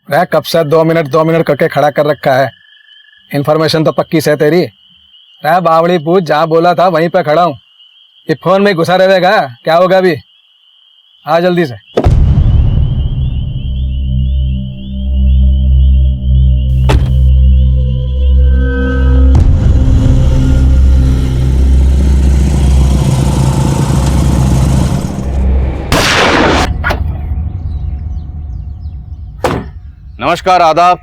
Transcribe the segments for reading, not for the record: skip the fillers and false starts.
रह कब से 2 मिनट करके खड़ा कर रखा है। इन्फॉर्मेशन तो पक्की से तेरी। रह बावड़ी पूछ, जहाँ बोला था वहीं पे खड़ा हूँ। ये फोन में घुसा रहेगा, क्या होगा अभी? आ जल्दी से। नमस्कार, आदाब।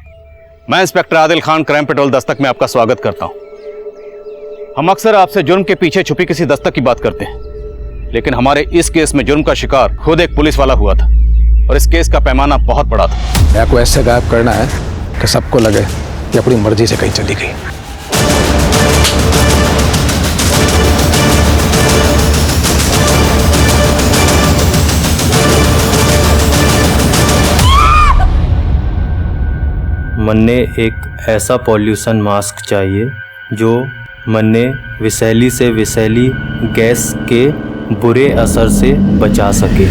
मैं inspector Adil Khan, crime petrol Dastak में आपका स्वागत करता हूं। हम अक्सर आपसे जुर्म के पीछे छुपी किसी दस्तक की बात करते हैं, लेकिन हमारे इस केस में जुर्म का शिकार खुद एक पुलिस वाला हुआ था और इस केस का पैमाना बहुत बड़ा था। या को ऐसे गायब करना है कि सबको लगे कि अपनी मर्जी से कहीं चली गई। मन्ने एक ऐसा पॉल्यूशन मास्क चाहिए जो मन्ने विषैली से विषैली गैस के बुरे असर से बचा सके।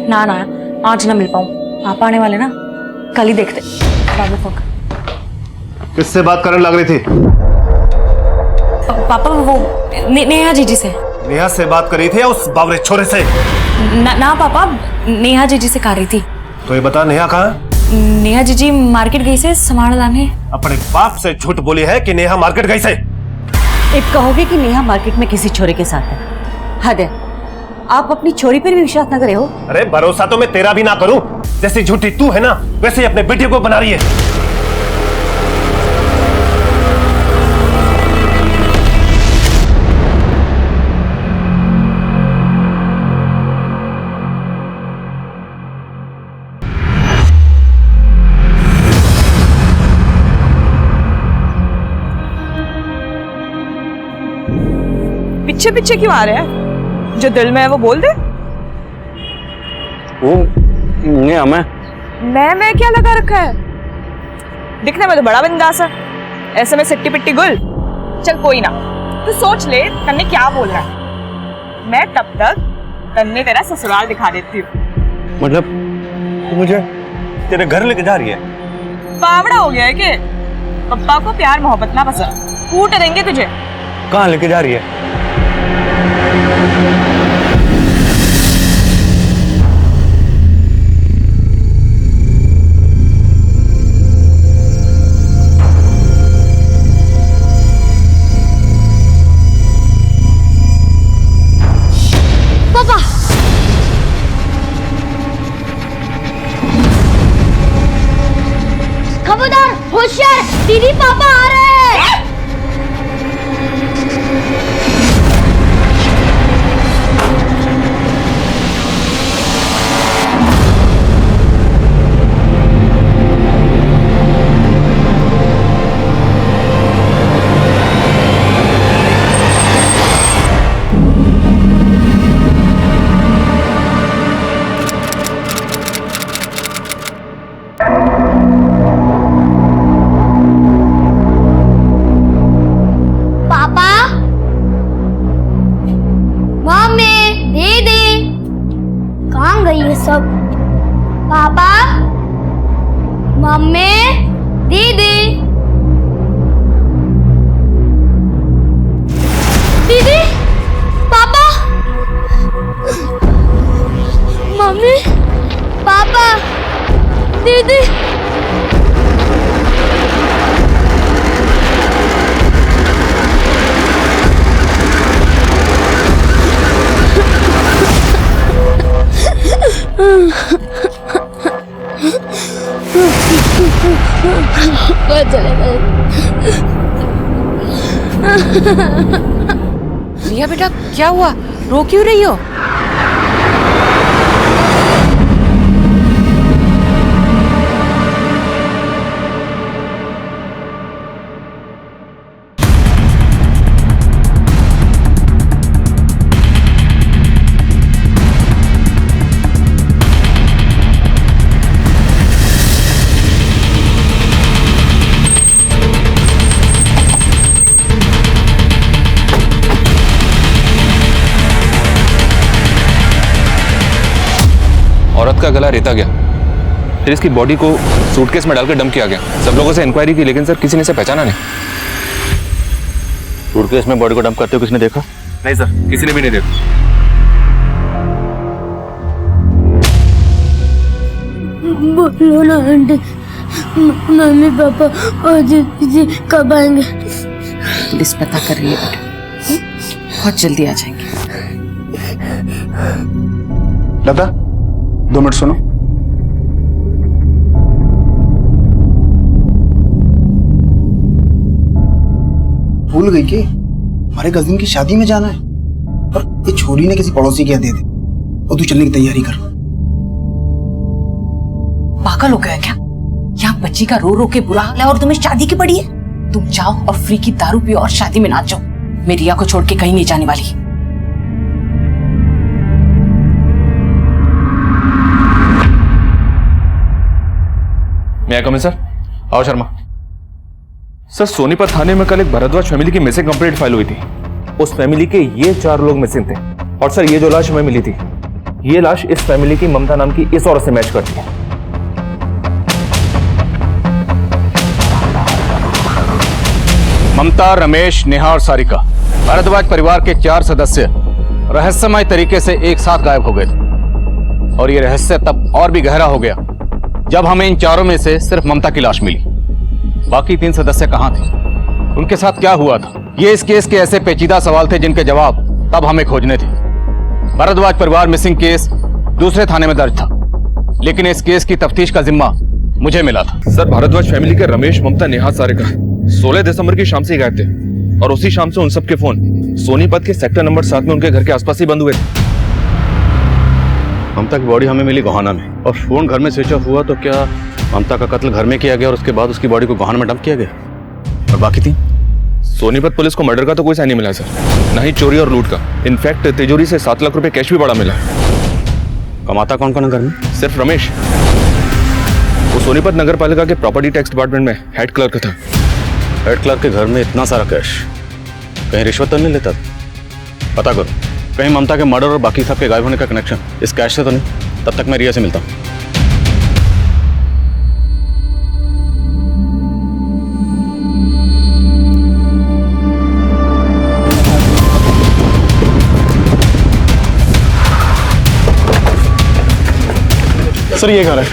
ना आज ना मिल पाऊं। पापा आने वाले ना, कल ही देखते। बाबू फोन। किससे बात करने लग रही थी? पापा वो नेहा जीजी से। नेहा से बात कर रही थी या उस बावरे छोरे से? ना पापा, नेहा जीजी से कर रही थी। तो ये बता, नेहा कहाँ है? नेहा जीजी मार्केट गई से सामान लाने। अपने बाप से झूठ बोली है कि नेहा मार्केट गई से। एक कहोगे कि नेहा मार्केट में किसी छोरे के साथ है। हद है, आप अपनी छोरी पर भी विश्वास न करे हो। अरे भरोसा तो मैं तेरा भी ना करूं। जैसी झूठी तू है ना, वैसे ही अपने बेटे को बना रही है। पीछे पीछे क्यों आ रहे हैं? जो दिल में है वो बोल दे। वो नहीं, मैं क्या लगा रखा है? दिखने में तो बड़ा बिंदास है, ऐसे में सिट्टी पिट्टी गुल। चल कोई ना, तू सोच ले तन्ने क्या बोल रहा है। मैं तब तक तन्ने तेरा ससुराल दिखा देती हूँ। मतलब तू मुझे तेरे घर लेके जा रही है? बावड़ा हो गया है कि पप्पा को प्यार मोहब्बत ना पसंद, कूट देंगे तुझे। कहाँ लेके जा रही है? खबरदार, होशियार, दीदी पापा आ रहे हैं। सब पापा, मम्मी, दीदी, दीदी, पापा, मम्मी, पापा, दीदी। रिया बेटा, क्या हुआ? रो क्यों रही हो? औरत का गला रेता गया, फिर इसकी बॉडी को सूटकेस में डालकर डंप किया गया। सब लोगों से इंक्वायरी की, लेकिन सर किसी ने इसे पहचाना नहीं। सूटकेस में बॉडी को डंप करते हुए किसने देखा? नहीं सर, किसी ने भी नहीं देखा। बोलो ना आंटी, मम्मी पापा और दीदी कब आएंगे? पुलिस पता कर रही है बेटा, बहुत जल्दी आ जाएंगे। लता 2 मिनट सुनो। भूल गई कि हमारे कजिन की शादी में जाना है और ये छोरी ने किसी पड़ोसी के यहाँ दे दी और तू चलने की तैयारी कर। पागल हो गया क्या? यहाँ बच्ची का रो रो के बुरा हाल है और तुम्हें शादी की पड़ी है। तुम जाओ और फ्री की दारू पियो और शादी में नाचो। मैं रिया को छोड़ के कहीं नहीं जाने वाली। मैं कम सर। आओ शर्मा। सर, सोनीपत थाने में कल एक भारद्वाज फैमिली की मिसिंग कंप्लेंट फाइल हुई थी। उस फैमिली के ये 4 लोग मिसिंग थे। और सर, ये जो लाश हमें मिली थी, ये लाश इस फैमिली की ममता नाम की इस औरत से मैच करती है। ममता, रमेश, नेहा और सारिका, भारद्वाज परिवार के 4 सदस्य रहस्यमय तरीके से एक साथ गायब हो गए थे। और ये रहस्य तब और भी गहरा हो गया जब हमें इन 4 में से सिर्फ ममता की लाश मिली। बाकी 3 सदस्य कहां थे, उनके साथ क्या हुआ था? ये इस केस के ऐसे पेचीदा सवाल थे जिनके जवाब तब हमें खोजने थे। भारद्वाज परिवार मिसिंग केस दूसरे थाने में दर्ज था, लेकिन इस केस की तफ्तीश का जिम्मा मुझे मिला था। सर, भारद्वाज फैमिली के रमेश, ममता, नेहा, सारिका 16 दिसंबर की शाम से ही गायब थे और उसी शाम से उन सबके फोन सोनीपत के सेक्टर नंबर 7 में उनके घर के आसपास ही बंद हुए थे। ममता की बॉडी हमें मिली गोहाना में और फोन घर में स्विच ऑफ हुआ, तो क्या ममता का कत्ल घर में किया गया और उसके बाद उसकी बॉडी को गोहाना में डंप किया गया? और बाकी 3? सोनीपत पुलिस को मर्डर का तो कोई साइन नहीं मिला सर, ना ही चोरी और लूट का। इनफैक्ट तिजोरी से 7 लाख रुपए कैश भी बड़ा मिला। कमाता कौन कौन है घर में? सिर्फ रमेश। वो सोनीपत नगर पालिका के प्रॉपर्टी टैक्स डिपार्टमेंट में हेड क्लर्क था। हेड क्लर्क के घर में इतना सारा कैश, कहीं रिश्वत तो नहीं लेता? पता करो, कहीं ममता के मर्डर और बाकी सबके गायब होने का कनेक्शन इस कैश से तो नहीं। तब तक मैं रिया से मिलता हूँ। सर, ये घर है।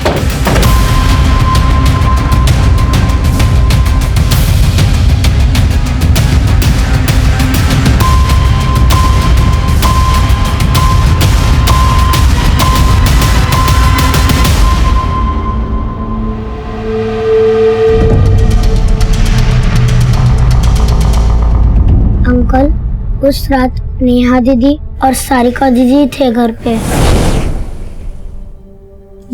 अंकल, उस रात नेहा दीदी और सारिका दीदी थे घर पे।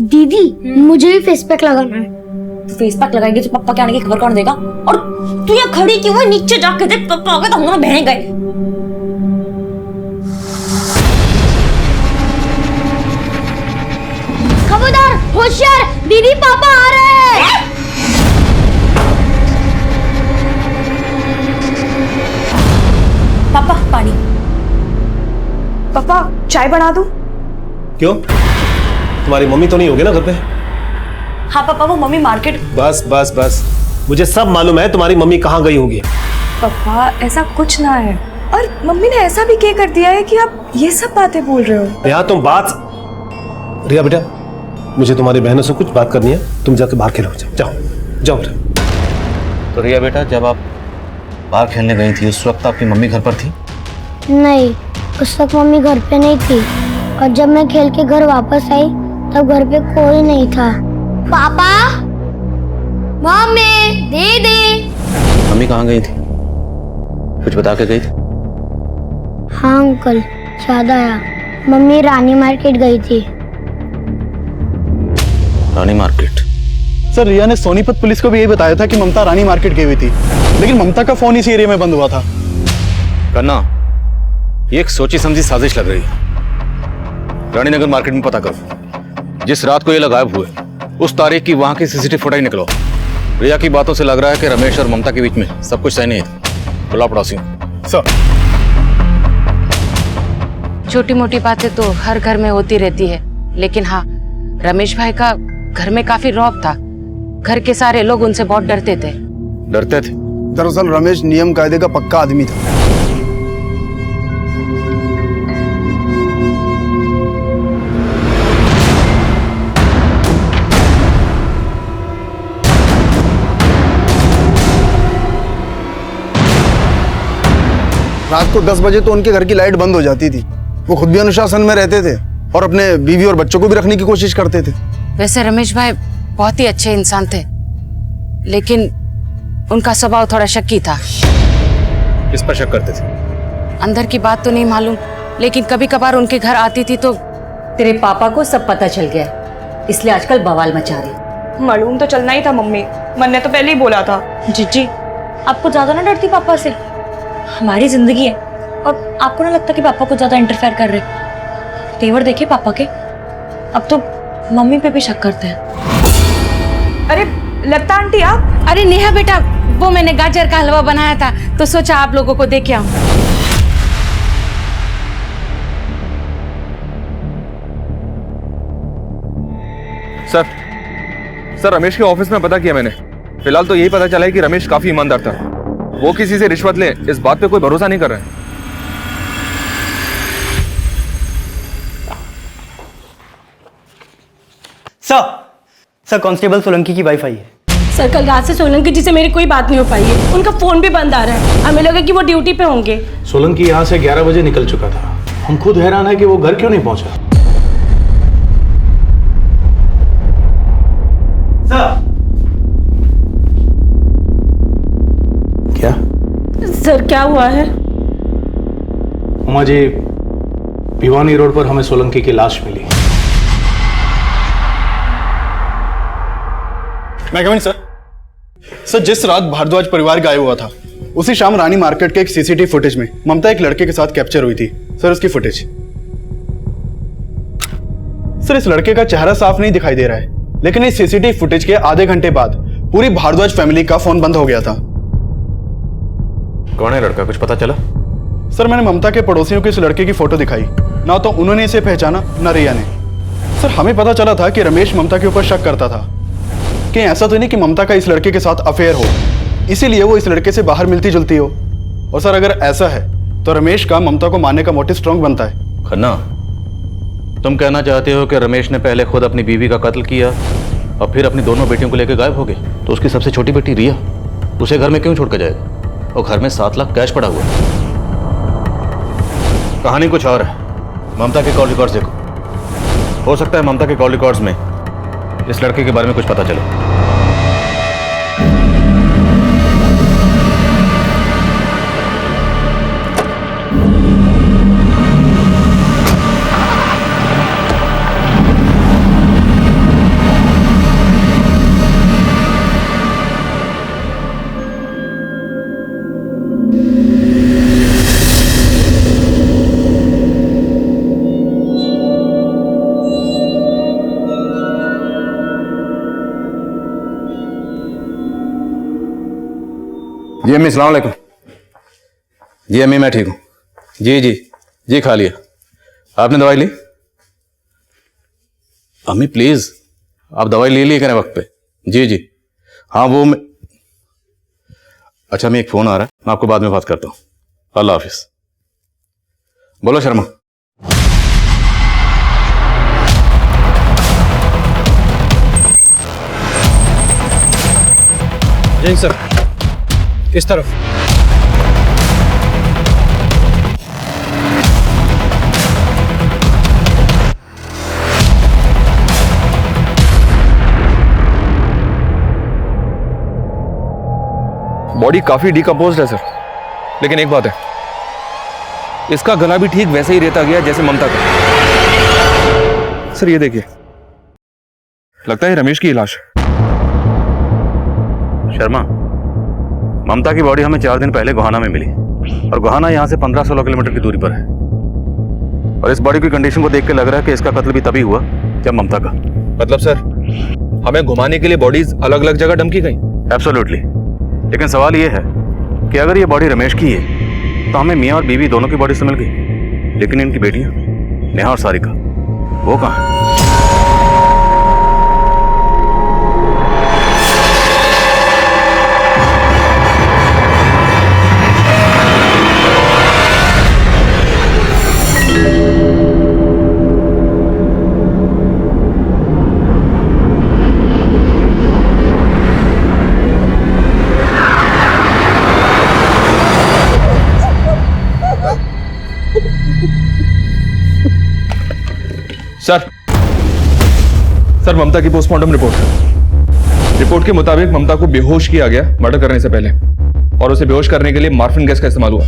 दीदी, मुझे भी फेस पैक लगाना है। फेस पैक लगाएंगे तो पापा के आने की खबर कौन देगा? और तू यहाँ खड़ी क्यों है? नीचे जाके देख, पापा आ गए तो हम दोनों बहन गए। खबरदार, होशियार, दीदी पापा आ रहे हैं। पापा, पानी। पापा, चाय बना दूं? क्यों, तुम्हारी मम्मी तो नहीं होगी ना घर पे? हाँ पापा, वो मम्मी मार्केट। बस बस बस, मुझे सब मालूम है तुम्हारी मम्मी कहाँ गई होगी। पापा, ऐसा कुछ ना है। और मम्मी ने ऐसा भी क्या कर दिया है कि आप ये सब बातें बोल रहे हो? रिया, तुम बात। रिया बेटा, मुझे तुम्हारी बहनों से कुछ बात करनी है। तुम जाके बाहर खेलो। जाओ जाओ बेटा। तो रिया बेटा, जब आप बाहर खेलने गई थी उस वक्त आपकी मम्मी घर पर थी? नहीं, उस वक्त मम्मी घर पे नहीं थी और जब मैं खेल के घर वापस आई तब घर पे कोई नहीं था। पापा, मम्मी, दीदी। मम्मी कहाँ गई थी? कुछ बता के गई थी? हाँ अंकल, याद आया। मम्मी रानी मार्केट गई थी। रानी मार्केट? सर, रिया ने सोनीपत पुलिस को भी यही बताया था कि ममता रानी मार्केट गई हुई थी, लेकिन ममता का फोन इसी एरिया में बंद हुआ था। कन्ना, ये एक सोची समझी साजिश लग रही है। रानीनगर मार्केट में पता करो, जिस रात को ये लोग गायब हुए उस तारीख की वहां की सीसीटीवी फुटेज निकलो। रिया की बातों से लग रहा है कि रमेश और ममता के बीच में सब कुछ सही नहीं था। बुला पड़ोसियों। सर, छोटी मोटी बातें तो हर घर में होती रहती है, लेकिन हाँ, रमेश भाई का घर में काफी रौब था। घर के सारे लोग उनसे बहुत डरते थे। डरते थे? दरअसल रमेश नियम कायदे का पक्का आदमी था। रात को 10 बजे तो उनके घर की लाइट बंद हो जाती थी। वो खुद भी अनुशासन में रहते थे और अपने बीवी और बच्चों को भी रखने की कोशिश करते थे। वैसे रमेश भाई बहुत ही अच्छे इंसान थे, लेकिन उनका स्वभाव थोड़ा शक्की था। किस पर शक करते थे? अंदर की बात तो नहीं मालूम, लेकिन कभी कभार उनके घर आती थी तो। तेरे पापा को सब पता चल गया, इसलिए आजकल बवाल मचा रही। मालूम तो चलना ही था मम्मी, मन ने तो पहले ही बोला था। जीजी, आपको ज्यादा ना डरती पापा से? हमारी जिंदगी है और आपको ना लगता कि पापा को ज्यादा इंटरफेयर कर रहे? तेवर देखे पापा के, अब तो मम्मी पे भी शक करते हैं। अरे लता आंटी आप? अरे नेहा बेटा, वो मैंने गाजर का हलवा बनाया था तो सोचा आप लोगों को दे के आऊं। सर रमेश के ऑफिस में पता किया मैंने। फिलहाल तो यही पता चला है कि रमेश काफी ईमानदार था। वो किसी से रिश्वत ले इस बात पे कोई भरोसा नहीं कर रहा है। सर कांस्टेबल सोलंकी की वाइफ आई है। सर कल रात से सोलंकी जी से मेरी कोई बात नहीं हो पाई है। उनका फोन भी बंद आ रहा है। हमें लगा कि वो ड्यूटी पे होंगे। सोलंकी यहाँ से 11 बजे निकल चुका था। हम खुद हैरान है कि वो घर क्यों नहीं पहुंचा। क्या सर क्या हुआ है? उमा जी, भिवानी रोड पर हमें सोलंकी की लाश मिली। मैं कमिंग सर? सर जिस रात भारद्वाज परिवार गायब हुआ था, उसी शाम रानी मार्केट के एक सीसीटीवी फुटेज में ममता एक लड़के के साथ कैप्चर हुई थी। सर उसकी फुटेज। सर इस लड़के का चेहरा साफ नहीं दिखाई दे रहा है, लेकिन इस सीसीटीवी फुटेज के आधे घंटे बाद पूरी भारद्वाज फैमिली का फोन बंद हो गया था। कौन है लड़का, कुछ पता चला? सर मैंने ममता के पड़ोसियों को इस लड़के की फोटो दिखाई, ना तो उन्होंने इसे पहचाना ना रिया ने। सर हमें पता चला था कि रमेश ममता के ऊपर शक करता था। कहीं ऐसा तो नहीं कि ममता का इस लड़के के साथ अफेयर हो, इसीलिए वो इस लड़के से बाहर मिलती जुलती हो। और सर अगर ऐसा है तो रमेश का ममता को मारने का मोटिव स्ट्रॉन्ग बनता है। खन्ना, तुम कहना चाहते हो कि रमेश ने पहले खुद अपनी बीवी का कत्ल किया और फिर अपनी दोनों बेटियों को लेकर गायब हो गए, तो उसकी सबसे छोटी बेटी रिया उसे घर में क्यों छोड़ कर जाएगा? और घर में 7 लाख कैश पड़ा हुआ है। कहानी कुछ और है। ममता के कॉल रिकॉर्ड्स देखो, हो सकता है ममता के कॉल रिकॉर्ड्स में इस लड़के के बारे में कुछ पता चले। जी अम्मी, सलाम अलैकुम। जी अम्मी, मैं ठीक हूँ। जी जी जी, खा लिया। आपने दवाई ली? अम्मी प्लीज, आप दवाई ले लिए करें वक्त पे। जी जी हाँ, वो मैं। अच्छा, मैं एक फोन आ रहा है, मैं आपको बाद में बात करता हूँ। अल्लाह हाफिज। बोलो शर्मा। जी सर, इस तरफ। बॉडी काफी डिकम्पोज्ड है सर, लेकिन एक बात है, इसका गला भी ठीक वैसे ही रहता गया जैसे ममता का। सर ये देखिए, लगता है रमेश की लाश है। शर्मा, ममता की बॉडी हमें 4 दिन पहले गोहाना में मिली और गोहाना यहाँ से 15-16 किलोमीटर की दूरी पर है। और इस बॉडी की कंडीशन को देख के लग रहा है कि इसका कत्ल भी तभी हुआ जब ममता का। मतलब सर, हमें घुमाने के लिए बॉडीज अलग अलग जगह डंप की गई? एब्सोल्युटली। लेकिन सवाल यह है कि अगर ये बॉडी रमेश की है तो हमें मियाँ और बीवी दोनों की बॉडी से मिल गई, लेकिन इनकी बेटियां नेहा और सारिका वो कहाँ हैं? सर ममता की पोस्टमार्टम रिपोर्ट के मुताबिक ममता को बेहोश किया गया मर्डर करने से पहले, और उसे बेहोश करने के लिए मार्फिन गैस का इस्तेमाल हुआ।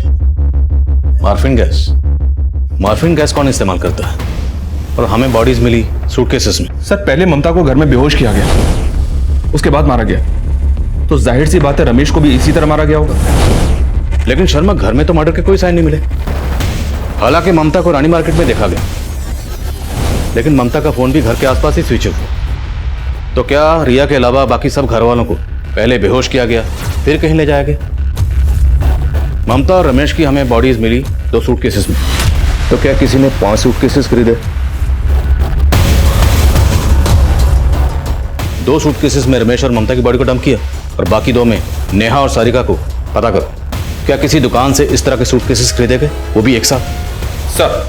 मार्फिन गैस कौन इस्तेमाल करता है? और हमें बॉडीज मिली सूटकेसेस में। सर पहले ममता को घर में बेहोश किया गया, उसके बाद मारा गया, तो जाहिर सी बात है रमेश को भी इसी तरह मारा गया होगा। लेकिन शर्मा, घर में तो मर्डर के कोई साइन नहीं मिले। हालांकि ममता को रानी मार्केट में देखा गया, लेकिन ममता का फोन भी घर के आसपास ही स्विच ऑफ हुआ। तो क्या रिया के अलावा बाकी सब घर वालों को पहले बेहोश किया गया, फिर कहीं ले जाया गया? ममता और रमेश की हमें बॉडीज मिली 2 सूटकेसेस में, तो क्या किसी ने 5 सूटकेसेस खरीदे? 2 सूटकेसेस में रमेश और ममता की बॉडी को डंप किया, और बाकी 2 में नेहा और सारिका को। पता करो, क्या किसी दुकान से इस तरह के सूटकेसेस खरीदे गए, वो भी एक साथ? सर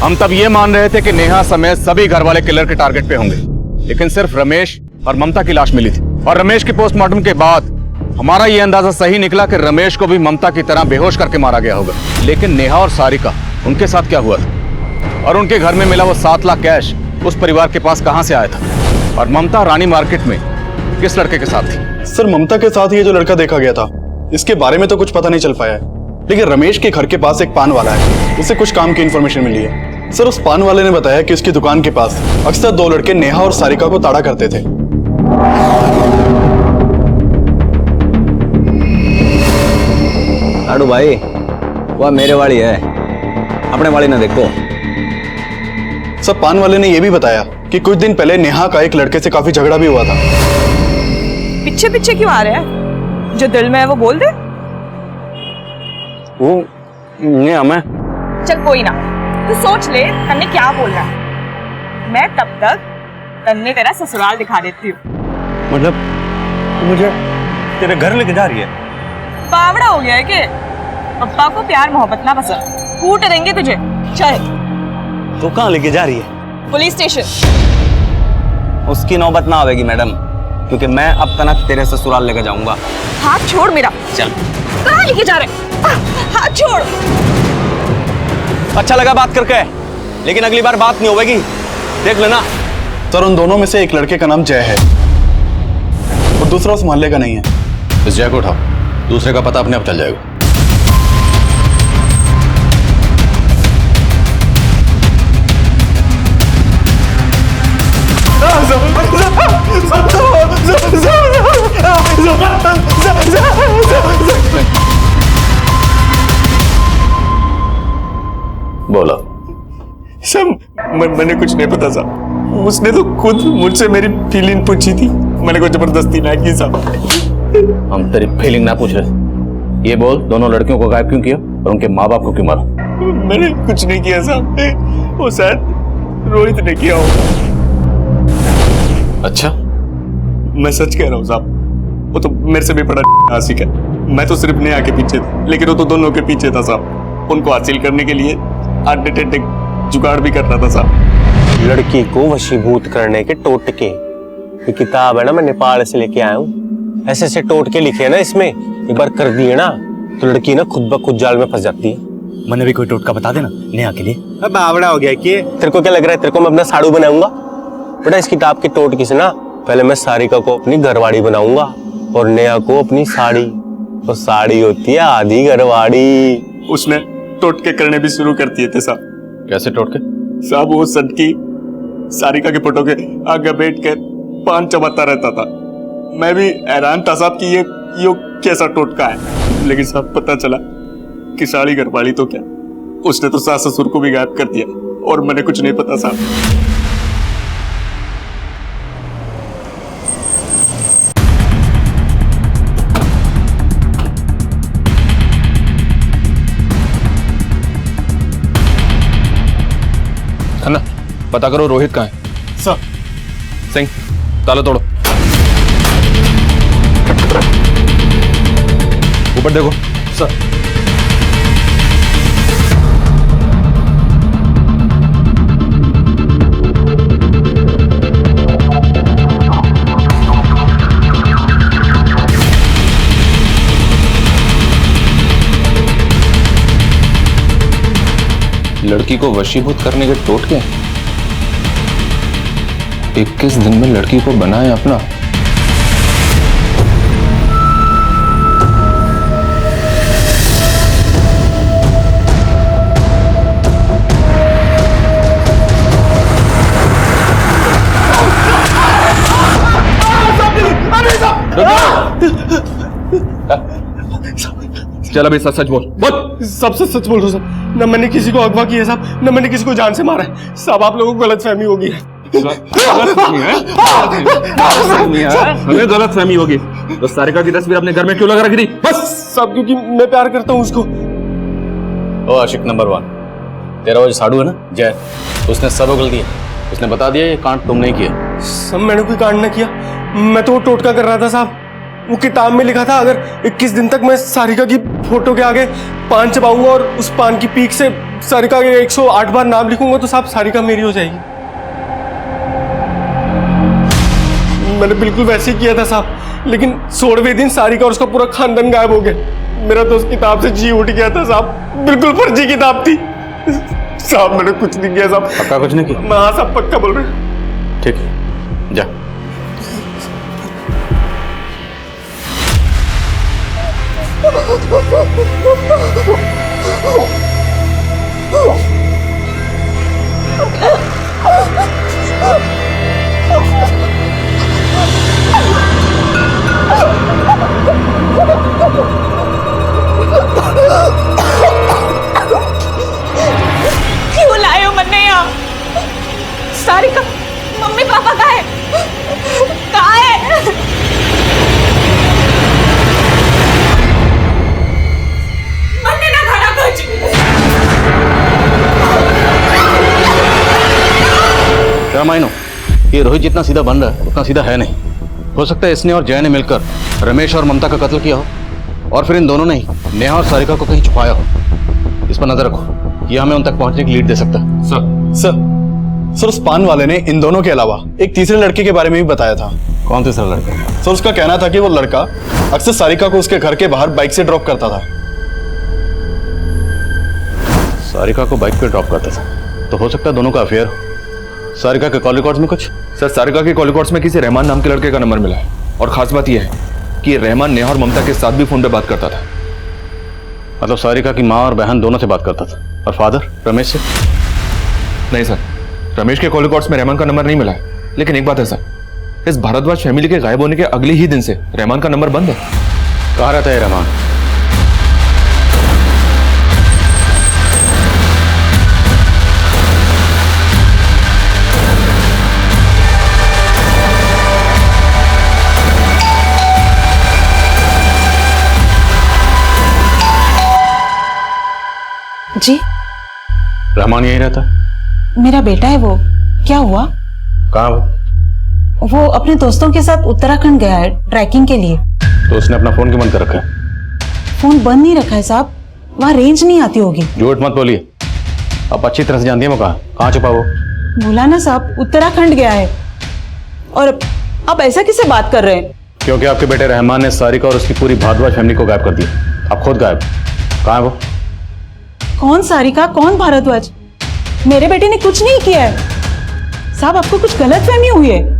हम तब ये मान रहे थे कि नेहा समेत सभी घर वाले किलर के टारगेट पे होंगे, लेकिन सिर्फ रमेश और ममता की लाश मिली थी। और रमेश के पोस्टमार्टम के बाद हमारा ये अंदाजा सही निकला कि रमेश को भी ममता की तरह बेहोश करके मारा गया होगा। लेकिन नेहा और सारिका, उनके साथ क्या हुआ था? और उनके घर में मिला वो 7 लाख कैश उस परिवार के पास कहां से आया था? और ममता रानी मार्केट में किस लड़के के साथ थी? सर ममता के साथ ये जो लड़का देखा गया था, इसके बारे में तो कुछ पता नहीं चल पाया है, लेकिन रमेश के घर के पास एक पान वाला है, उसे कुछ काम की इंफॉर्मेशन मिली है। सर उस पान वाले ने बताया कि उसकी दुकान के पास अक्सर 2 लड़के नेहा और सारिका को ताड़ा करते थे। लाडू भाई, वह मेरे वाली है, अपने वाली ना देखो। सर पान वाले ने यह भी बताया कि कुछ दिन पहले नेहा का एक लड़के से काफी झगड़ा भी हुआ था। पीछे पीछे क्यों आ रहे हैं? जो दिल में है वो बोल दे। वो नहीं हमें। चल कोई ना, तू सोच ले तन्ने क्या बोल रहा है। मैं तब तक तन्ने तेरा ससुराल दिखा देती हूँ। मतलब मुझे तेरे घर लेके जा रही है? बावड़ा हो गया है कि पप्पा को प्यार मोहब्बत ना पसंद, कूट देंगे तुझे। चल। तो कहाँ लेके जा रही है? Police station. उसकी नौबत ना आवेगी मैडम, क्योंकि मैं अब तक तेरे ससुराल लेके जाऊंगा। हाथ छोड़ मेरा। चल। कहाँ लेके जा रहे? हाथ छोड़। अच्छा लगा बात करके, लेकिन अगली बार बात नहीं होगी, देख लेना। सर उन दोनों में से एक लड़के का नाम जय है और दूसरा उस मोहल्ले का नहीं है। इस जय को उठाओ, दूसरे का पता अपने आप चल जाएगा। बोला। सर मैंने कुछ नहीं पता साहब, उसने तो खुद मुझसे मेरी फीलिंग पूछी थी, मैंने कोई जबरदस्ती ना की साहब। हम तेरी फीलिंग ना पूछ रहे, ये बोल, दोनों लड़कियों को गायब क्यों किया और उनके माँ बाप को क्यों मारा? मैंने कुछ नहीं किया साहब, वो शायद रोहित ने किया होगा। अच्छा? मैं सच कह रहा हूँ साहब, वो तो मेरे से भी बड़ा आशिक है। मैं तो सिर्फ नेहा के पीछे था, लेकिन वो तो दोनों के पीछे था साहब। उनको हासिल करने के लिए आर्टिटेटिक जुगाड़ भी कर रहा था साहब। लड़की को वशीभूत करने के टोटके, ये किताब है ना, मैं नेपाल से लेके आया हूँ। ऐसे ऐसे टोटके लिखे हैं ना इसमें, एक बार कर दिए ना तो लड़की ना खुद ब खुद जाल में फंस जाती है। मैंने भी कोई टोटका बता देना नेहा के लिए। अब बावड़ा हो गया कि तेरे को क्या लग रहा है तेरे को मैं अपना साड़ू बनाऊंगा? बेटा इस किताब के टोटके से ना पहले मैं सारिका को अपनी घरवाड़ी बनाऊंगा और नेहा को अपनी साड़ी। तो साड़ी होती है आधी घरवाड़ी। उसने टोटके करने भी शुरू कर दिए थे साहब। कैसे टोटके? साहब वो सटकी सारिका के फोटो के आगे बैठ कर पान चबाता रहता था। मैं भी हैरान था साहब कि ये कैसा टोटका है, लेकिन साहब पता चला कि साड़ी घरवाली तो क्या, उसने तो सास ससुर को भी गायब कर दिया और मैंने कुछ नहीं पता साहब। खन्ना, पता करो रोहित कहाँ है। सर। सिंह, ताला तोड़ो। ऊपर देखो। सर। लड़की लड़की को वशीभूत करने के टोटके? 21 दिन में लड़की को बनाए अपना। चल अभी सच सच बोल। सब सच बोल रहा हूँ साहब। न मैंने किसी को अगवा किया साहब, न मैंने किसी को जान से मारा है साहब। आप लोगों को गलतफहमी होगी है। हमें गलतफहमी होगी तो सारिका की तस्वीर अपने घर में क्यों लगा रखी थी? बस सब क्योंकि मैं प्यार करता हूँ उसको। ओ आशिक नंबर 1, तेरा वो जो साड़ू है ना जय, उसने सब उगल दिया। उसने बता दिया ये कांड तुमने ही किया। सब मैंने कोई कांड न किया, मैं तो वो टोटका कर रहा था साहब। वो किताब में लिखा था अगर 21 दिन तक मैं सारिका की फोटो के आगे पान चबाऊंगा और उस पान की पीक से सारिका के 108 बार नाम लिखूंगा तो साहब सारिका मेरी हो जाएगी। मैंने बिल्कुल वैसे ही किया था साहब, लेकिन 16वें दिन सारिका और उसका पूरा खानदान गायब हो गया। मेरा तो उस किताब से जी उठ गया था साहब, बिल्कुल फर्जी किताब थी साहब। मैंने कुछ नहीं किया साहब। पक्का कुछ नहीं किया? हाँ साहब पक्का बोल रहे। ठीक है जा। क्यों लाए हो मन्ने यहाँ? सारिका मम्मी पापा कहाँ है? कहाँ है? मन्ने ना खाना कुछ। क्या मायनो, ये रोहित जितना सीधा बन रहा है उतना सीधा है नहीं। हो सकता है इसने और जय ने मिलकर रमेश और ममता का कत्ल किया हो, और फिर इन दोनों ने ही नेहा और सारिका को कहीं छुपाया हो। इस पर नजर रखो, ये हमें उन तक पहुंचने की लीड दे सकता है। सर उस पान वाले ने इन दोनों के अलावा एक तीसरे लड़के के बारे में भी बताया था। कौन तीसरा लड़का? सर उसका कहना था कि वो लड़का अक्सर सारिका को उसके घर के बाहर बाइक से ड्रॉप करता था। सारिका को बाइक पे ड्रॉप करता था तो हो सकता है दोनों का अफेयर हो। सारिका के कॉल रिकॉर्ड्स में कुछ? सर सारिका के कॉल रिकॉर्ड्स में किसी रहमान नाम के लड़के का नंबर मिला है, और खास बात यह है कि रहमान नेहा और ममता के साथ भी फोन पे बात करता था। मतलब सारिका की माँ और बहन दोनों से बात करता था। और फादर रमेश से? नहीं सर, रमेश के कॉल रिकॉर्ड्स में रहमान का नंबर नहीं मिला है। लेकिन एक बात है सर, इस भारद्वाज फैमिली के गायब होने के अगले ही दिन से रहमान का नंबर बंद है। कहाँ रहता है रहमान? जी रहमान यहीं रहता है? मेरा बेटा है वो। क्या हुआ? कहाँ वो अपने दोस्तों के साथ उत्तराखंड गया है ट्रैकिंग के लिए। तो उसने अपना फोन क्यों बंद कर रखा है? फोन बंद नहीं रखा है साहब, वहाँ रेंज नहीं आती होगी। झूठ मत बोलिए, आप अच्छी तरह से जानती है वो कहाँ छुपा वो? बोला ना साहब, उत्तराखंड गया है। और आप ऐसा किससे बात कर रहे हैं? क्योंकि आपके बेटे रहमान ने सारिका और उसकी पूरी भारद्वाज फैमिली को गायब कर दिया। आप खुद गायब। कहाँ है वो? कौन सारिका, कौन भारद्वाज? मेरे बेटे ने कुछ नहीं किया है साहब, आपको कुछ गलतफहमी हुई है।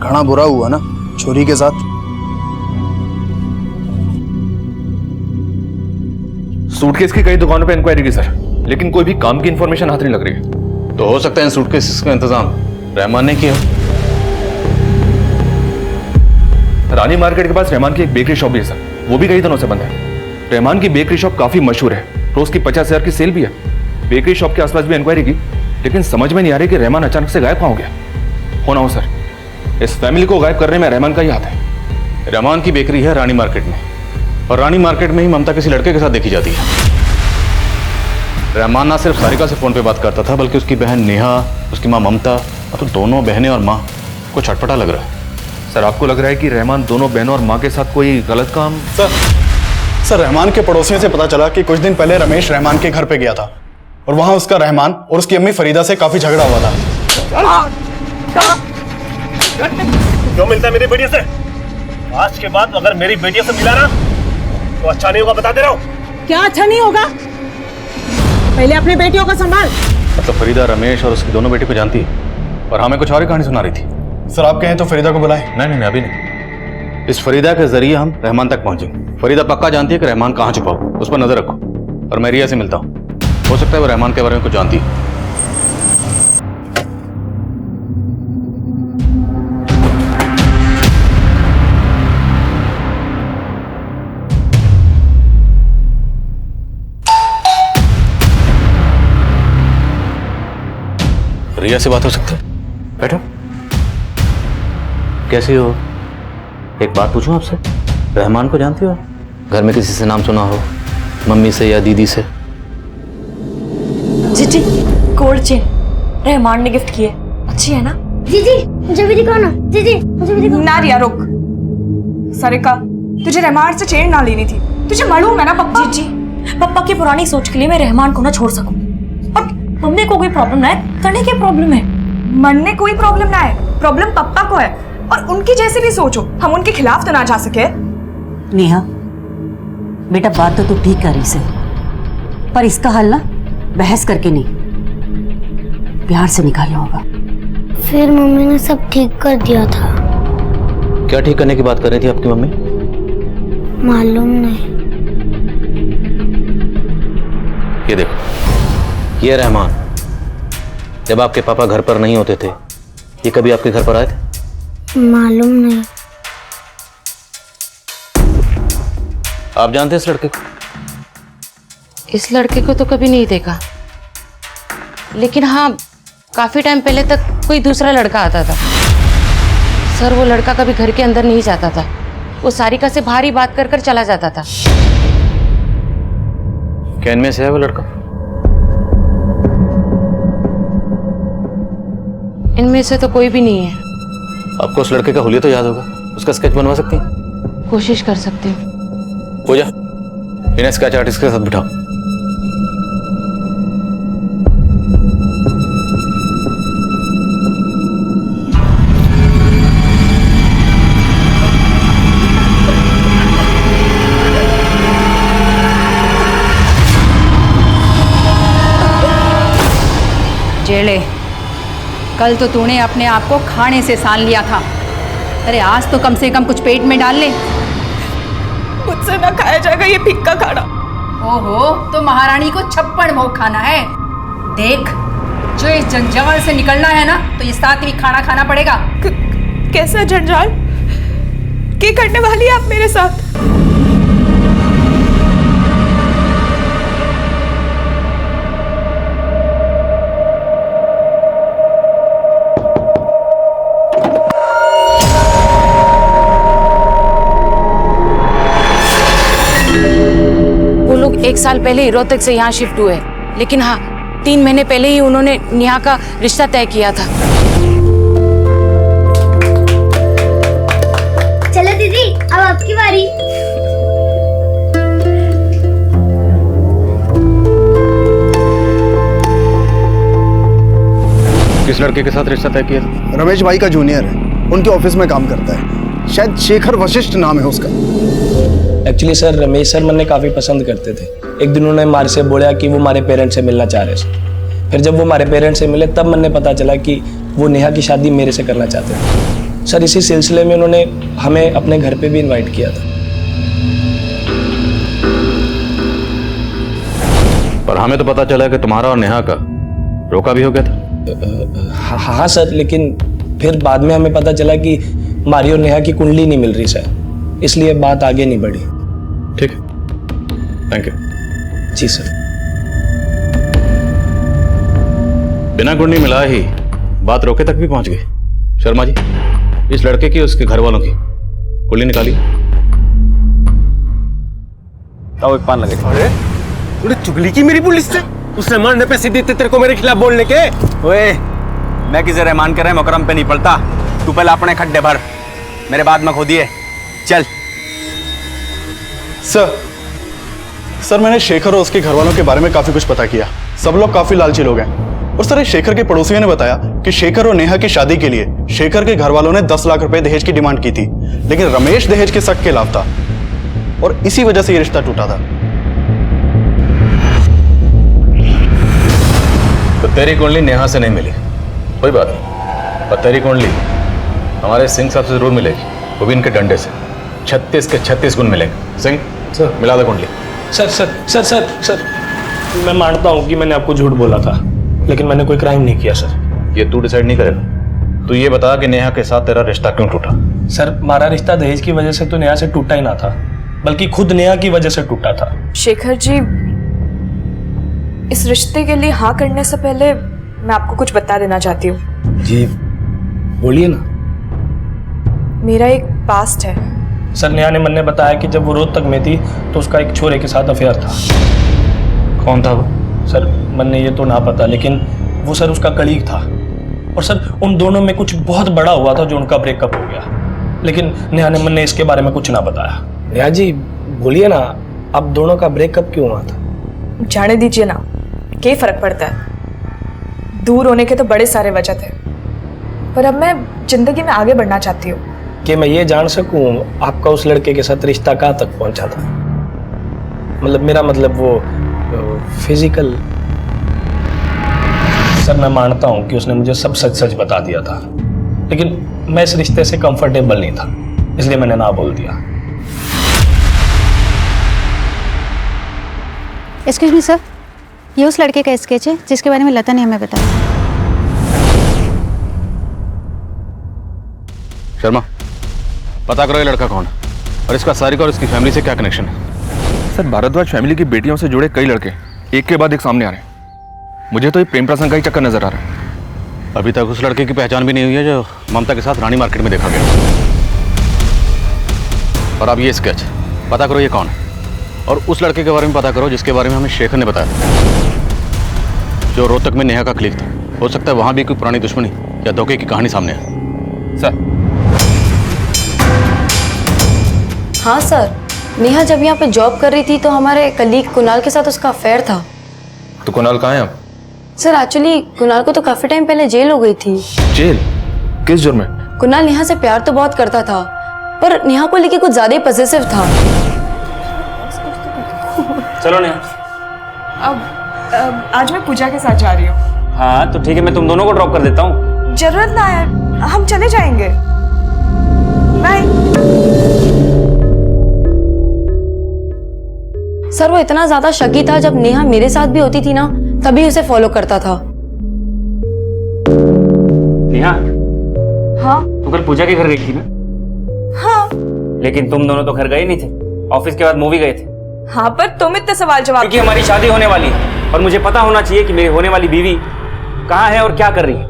घना बुरा हुआ ना छोरी के साथ। सूटकेस की कई दुकानों पे इंक्वायरी की सर, लेकिन कोई भी काम की इंफॉर्मेशन हाथ नहीं लग रही है। तो हो सकता है इन सूटकेसेस का इंतजाम रहमान ने किया। रानी मार्केट के पास रहमान की एक बेकरी शॉप भी है सर, वो भी कई दिनों से बंद है। रहमान की बेकरी शॉप काफी मशहूर है, रोज की 50,000 की सेल भी है। बेकरी शॉप के आसपास भी इंक्वायरी की, लेकिन समझ में नहीं आ रही कि रहमान अचानक से गायब कहाँ हो गया। हो ना हो सर, इस फैमिली को गायब करने में रहमान का ही हाथ है। रहमान की बेकरी है रानी मार्केट में, और रानी मार्केट में ही ममता किसी लड़के के साथ देखी जाती है। रहमान ना सिर्फ सारिका से फोन पे बात करता था, बल्कि उसकी बहन नेहा, उसकी माँ ममता, और तो दोनों बहनें और माँ को छटपटा लग रहा है। सर आपको लग रहा है कि रहमान दोनों बहनों और माँ के साथ कोई गलत काम? सर रहमान के पड़ोसियों से पता चला कि कुछ दिन पहले रमेश रहमान के घर पे गया था और वहां उसका रहमान और उसकी अम्मी फरीदा से काफी झगड़ा हुआ था। क्यों मिलता है मेरी बेटियों से? आज के बाद अगर मेरी बेटियों से मिला ना तो अच्छा नहीं होगा, बता दे रहा हूँ। क्या अच्छा नहीं होगा? पहले अपनी बेटियों का संभाल। मतलब फरीदा रमेश और उसकी दोनों बेटी को जानती है और हमें कुछ और ही कहानी सुना रही थी। सर आप कहें तो फरीदा को बुलाएं। नहीं अभी नहीं। इस फरीदा के जरिए हम रहमान तक पहुंचेंगे। फरीदा पक्का जानती है कि रहमान कहाँ छुपा हो, उस पर नजर रखो। और मैं रिया से मिलता हूँ, हो सकता है वो रहमान के बारे में कुछ जानती है। रिया से बात हो सकती है? बैठो। कैसी हो? एक बात पूछूं आपसे, रहमान को जानती हो? घर में किसी से नाम सुना हो, मम्मी से या दीदी से? जीजी गोल्ड चेन रहमान ने गिफ्ट की है, अच्छी है ना? जीजी मुझे भी दिखाओ ना। जीजी मुझे भी दिखाओ ना रिया रुक। सारिका तुझे रहमान से चेन ना लेनी थी, तुझे मालूम है ना पप्पा। जीजी पप्पा की पुरानी सोच के लिए मैं रहमान को ना छोड़ सकूं, और मम्मी को कोई प्रॉब्लम ना है, करने की प्रॉब्लम है। मन में कोई प्रॉब्लम ना है, प्रॉब्लम पप्पा को है। और उनकी जैसे भी सोचो, हम उनके खिलाफ तो ना जा सके। नेहा बेटा बात तो तू ठीक कर रही से, पर इसका हल ना बहस करके नहीं, प्यार से निकालना होगा। फिर मम्मी ने सब ठीक कर दिया था। क्या ठीक करने की बात कर रही थी आपकी मम्मी? मालूम नहीं। ये देखो, ये रहमान जब आपके पापा घर पर नहीं होते थे, ये कभी आपके घर पर आए थे? मालूम नहीं। आप जानते हैं इस लड़के को? इस लड़के को तो कभी नहीं देखा, लेकिन हाँ काफी टाइम पहले तक कोई दूसरा लड़का आता था। सर वो लड़का कभी घर के अंदर नहीं जाता था, वो सारिका से बाहर ही बात कर कर चला जाता था। क्या इनमें से है वो लड़का? इनमें से तो कोई भी नहीं है। आपको उस लड़के का हुलिया तो याद होगा, उसका स्केच बनवा सकती हैं? कोशिश कर सकती हूँ। पूजा इन्हें स्केच आर्टिस्ट के साथ बिठाओ। जेले, कल तो तूने अपने आप को खाने से सान लिया था, अरे आज तो कम से कम कुछ पेट में डाल ले। मुझसे ना खाया जाएगा ये फिक्का खाना। ओहो, तो महारानी को 56 भोग खाना है। देख, जो इस जंजाल से निकलना है ना, तो ये सात्विक खाना खाना पड़ेगा। कैसा जंजाल? क्या करने वाली है आप मेरे साथ? एक साल पहले ही रोहतक से यहाँ शिफ्ट हुए, लेकिन हाँ 3 महीने पहले ही उन्होंने नेहा का रिश्ता तय किया था। चलो दीदी अब आपकी बारी। किस लड़के के साथ रिश्ता तय किया था? रमेश भाई का जूनियर है, उनके ऑफिस में काम करता है, शायद शेखर वशिष्ठ नाम है उसका। एक्चुअली सर रमेश सर मैंने काफ़ी पसंद करते थे। एक दिन उन्होंने मारे से बोला कि वो हमारे पेरेंट्स से मिलना चाह रहे थे। फिर जब वो हमारे पेरेंट्स से मिले तब मैंने पता चला कि वो नेहा की शादी मेरे से करना चाहते थे। सर इसी सिलसिले में उन्होंने हमें अपने घर पे भी इनवाइट किया था। पर हमें तो पता चला कि तुम्हारा और नेहा का रोका भी हो गया था। हाँ सर, लेकिन फिर बाद में हमें पता चला कि हमारी और नेहा की कुंडली नहीं मिल रही सर, इसलिए बात आगे नहीं बढ़ी। ठीक है, थैंक यू। Ji sir. बिना कुंडली मिला ही बात रोके तक भी पहुंच गई। शर्मा जी, इस लड़के की उसके घर वालों की कुंडली निकाली। एक पान लगे। अरे तूने चुगली की मेरी पुलिस से? उसने मारने पैसे देते तेरे को मेरे खिलाफ बोलने के? ओए, मैं किसे रहमान कर रहे मुकरम पे नहीं पड़ता। तू पहले अपने खड्डे भर, मेरे बाद में खोदिए। चल। सर मैंने शेखर और उसके घर वालों के बारे में काफी कुछ पता किया। सब लोग काफी लालची लोग हैं। और सर, शेखर के पड़ोसियों ने बताया कि शेखर और नेहा की शादी के लिए शेखर के घर वालों ने 10 लाख रुपए दहेज की डिमांड की थी, लेकिन रमेश दहेज के शक के खिलाफ था और इसी वजह से ये रिश्ता टूटा था। तो तेरी कुंडली नेहा से नहीं मिली, कोई बात नहीं, पर तेरी कुंडली हमारे सिंह साहब से जरूर मिलेगी, वो भी इनके डंडे से। 36 के 36 गुण मिलेंगे। सिंह सर, मिला दे कुंडली। Sir sir sir sir sir मैं मानता हूँ कि मैंने आपको झूठ बोला था, लेकिन मैंने कोई क्राइम नहीं किया सर। ये तू डिसाइड नहीं करेगा। तू ये बता कि नेहा के साथ तेरा रिश्ता क्यों टूटा? सर, हमारा रिश्ता दहेज की वजह से तो नेहा से टूटा ही ना था, बल्कि खुद नेहा की वजह से टूटा था। शेखर जी, इस रिश्ते के लिए हाँ करने से पहले मैं आपको कुछ बता देना चाहती हूँ। जी बोलिए ना। मेरा एक पास्ट है। सर, नेहा ने मन ने बताया कि जब वो रोहतक में थी तो उसका एक छोरे के साथ अफेयर था। कौन था वो? सर, मन ने ये तो ना पता, लेकिन वो सर उसका कलीग था। और सर, उन दोनों में कुछ बहुत बड़ा हुआ था जो उनका ब्रेकअप हो गया, लेकिन नेहा ने मन ने इसके बारे में कुछ ना बताया। नेहा जी बोलिए ना, अब दोनों का ब्रेकअप क्यों हुआ था? जाने दीजिए ना, क्या फर्क पड़ता है। दूर होने के तो बड़े सारे वजह थे, पर अब मैं जिंदगी में आगे बढ़ना चाहती हूँ। कि मैं ये जान सकूं आपका उस लड़के के साथ रिश्ता कहाँ तक पहुंचा था? मतलब मेरा मतलब वो फिजिकल। सर, मैं मानता हूं कि उसने मुझे सब सच सच बता दिया था, लेकिन मैं इस रिश्ते से कंफर्टेबल नहीं था, इसलिए मैंने ना बोल दिया। एक्सक्यूज मी सर, ये उस लड़के का स्केच है जिसके बारे में लता ने हमें बताया। शर्मा, पता करो ये लड़का कौन है और इसका सारिका और इसकी फैमिली से क्या कनेक्शन है। सर, भारद्वाज फैमिली की बेटियों से जुड़े कई लड़के एक के बाद एक सामने आ रहे हैं। मुझे तो ये प्रेम प्रसंग का ही चक्कर नजर आ रहा है। अभी तक उस लड़के की पहचान भी नहीं हुई है जो ममता के साथ रानी मार्केट में देखा गया। और अब ये स्केच, पता करो ये कौन है और उस लड़के के बारे में पता करो जिसके बारे में हमें शेखर ने बताया, जो रोहतक में नेहा का क्लिक था। हो सकता है वहां भी कोई पुरानी दुश्मनी या धोखे की कहानी सामने है। सर। हाँ सर, नेहा जब यहाँ पे जॉब कर रही थी तो हमारे कलीग कुणाल के साथ उसका अफेयर था। तो कुणाल कहाँ है अब? सर, एक्चुअली कुणाल को तो काफी टाइम पहले जेल हो गई थी। जेल? किस जुर्म में? कुणाल नेहा से प्यार तो बहुत करता था, पर नेहा को लेके कुछ ज्यादा ही पॉसेसिव था। चलो नेहा। अब आज मैं पूजा के साथ जा रही हूँ। हाँ तो ठीक है, मैं तुम दोनों को ड्रॉप कर देता हूँ। जरूरत ना है, हम चले जाएंगे। बाय। सर, वो इतना ज्यादा शकी था, जब नेहा मेरे साथ भी होती थी ना तभी उसे फॉलो करता था। नेहा, हाँ तू कल पूजा के घर गई थी ना? हाँ। लेकिन तुम दोनों तो घर गए नहीं थे, ऑफिस के बाद मूवी गए थे। हाँ, पर तुम इतने सवाल जवाब। क्योंकि हमारी शादी होने वाली है और मुझे पता होना चाहिए कि मेरी होने वाली बीवी कहाँ है और क्या कर रही है।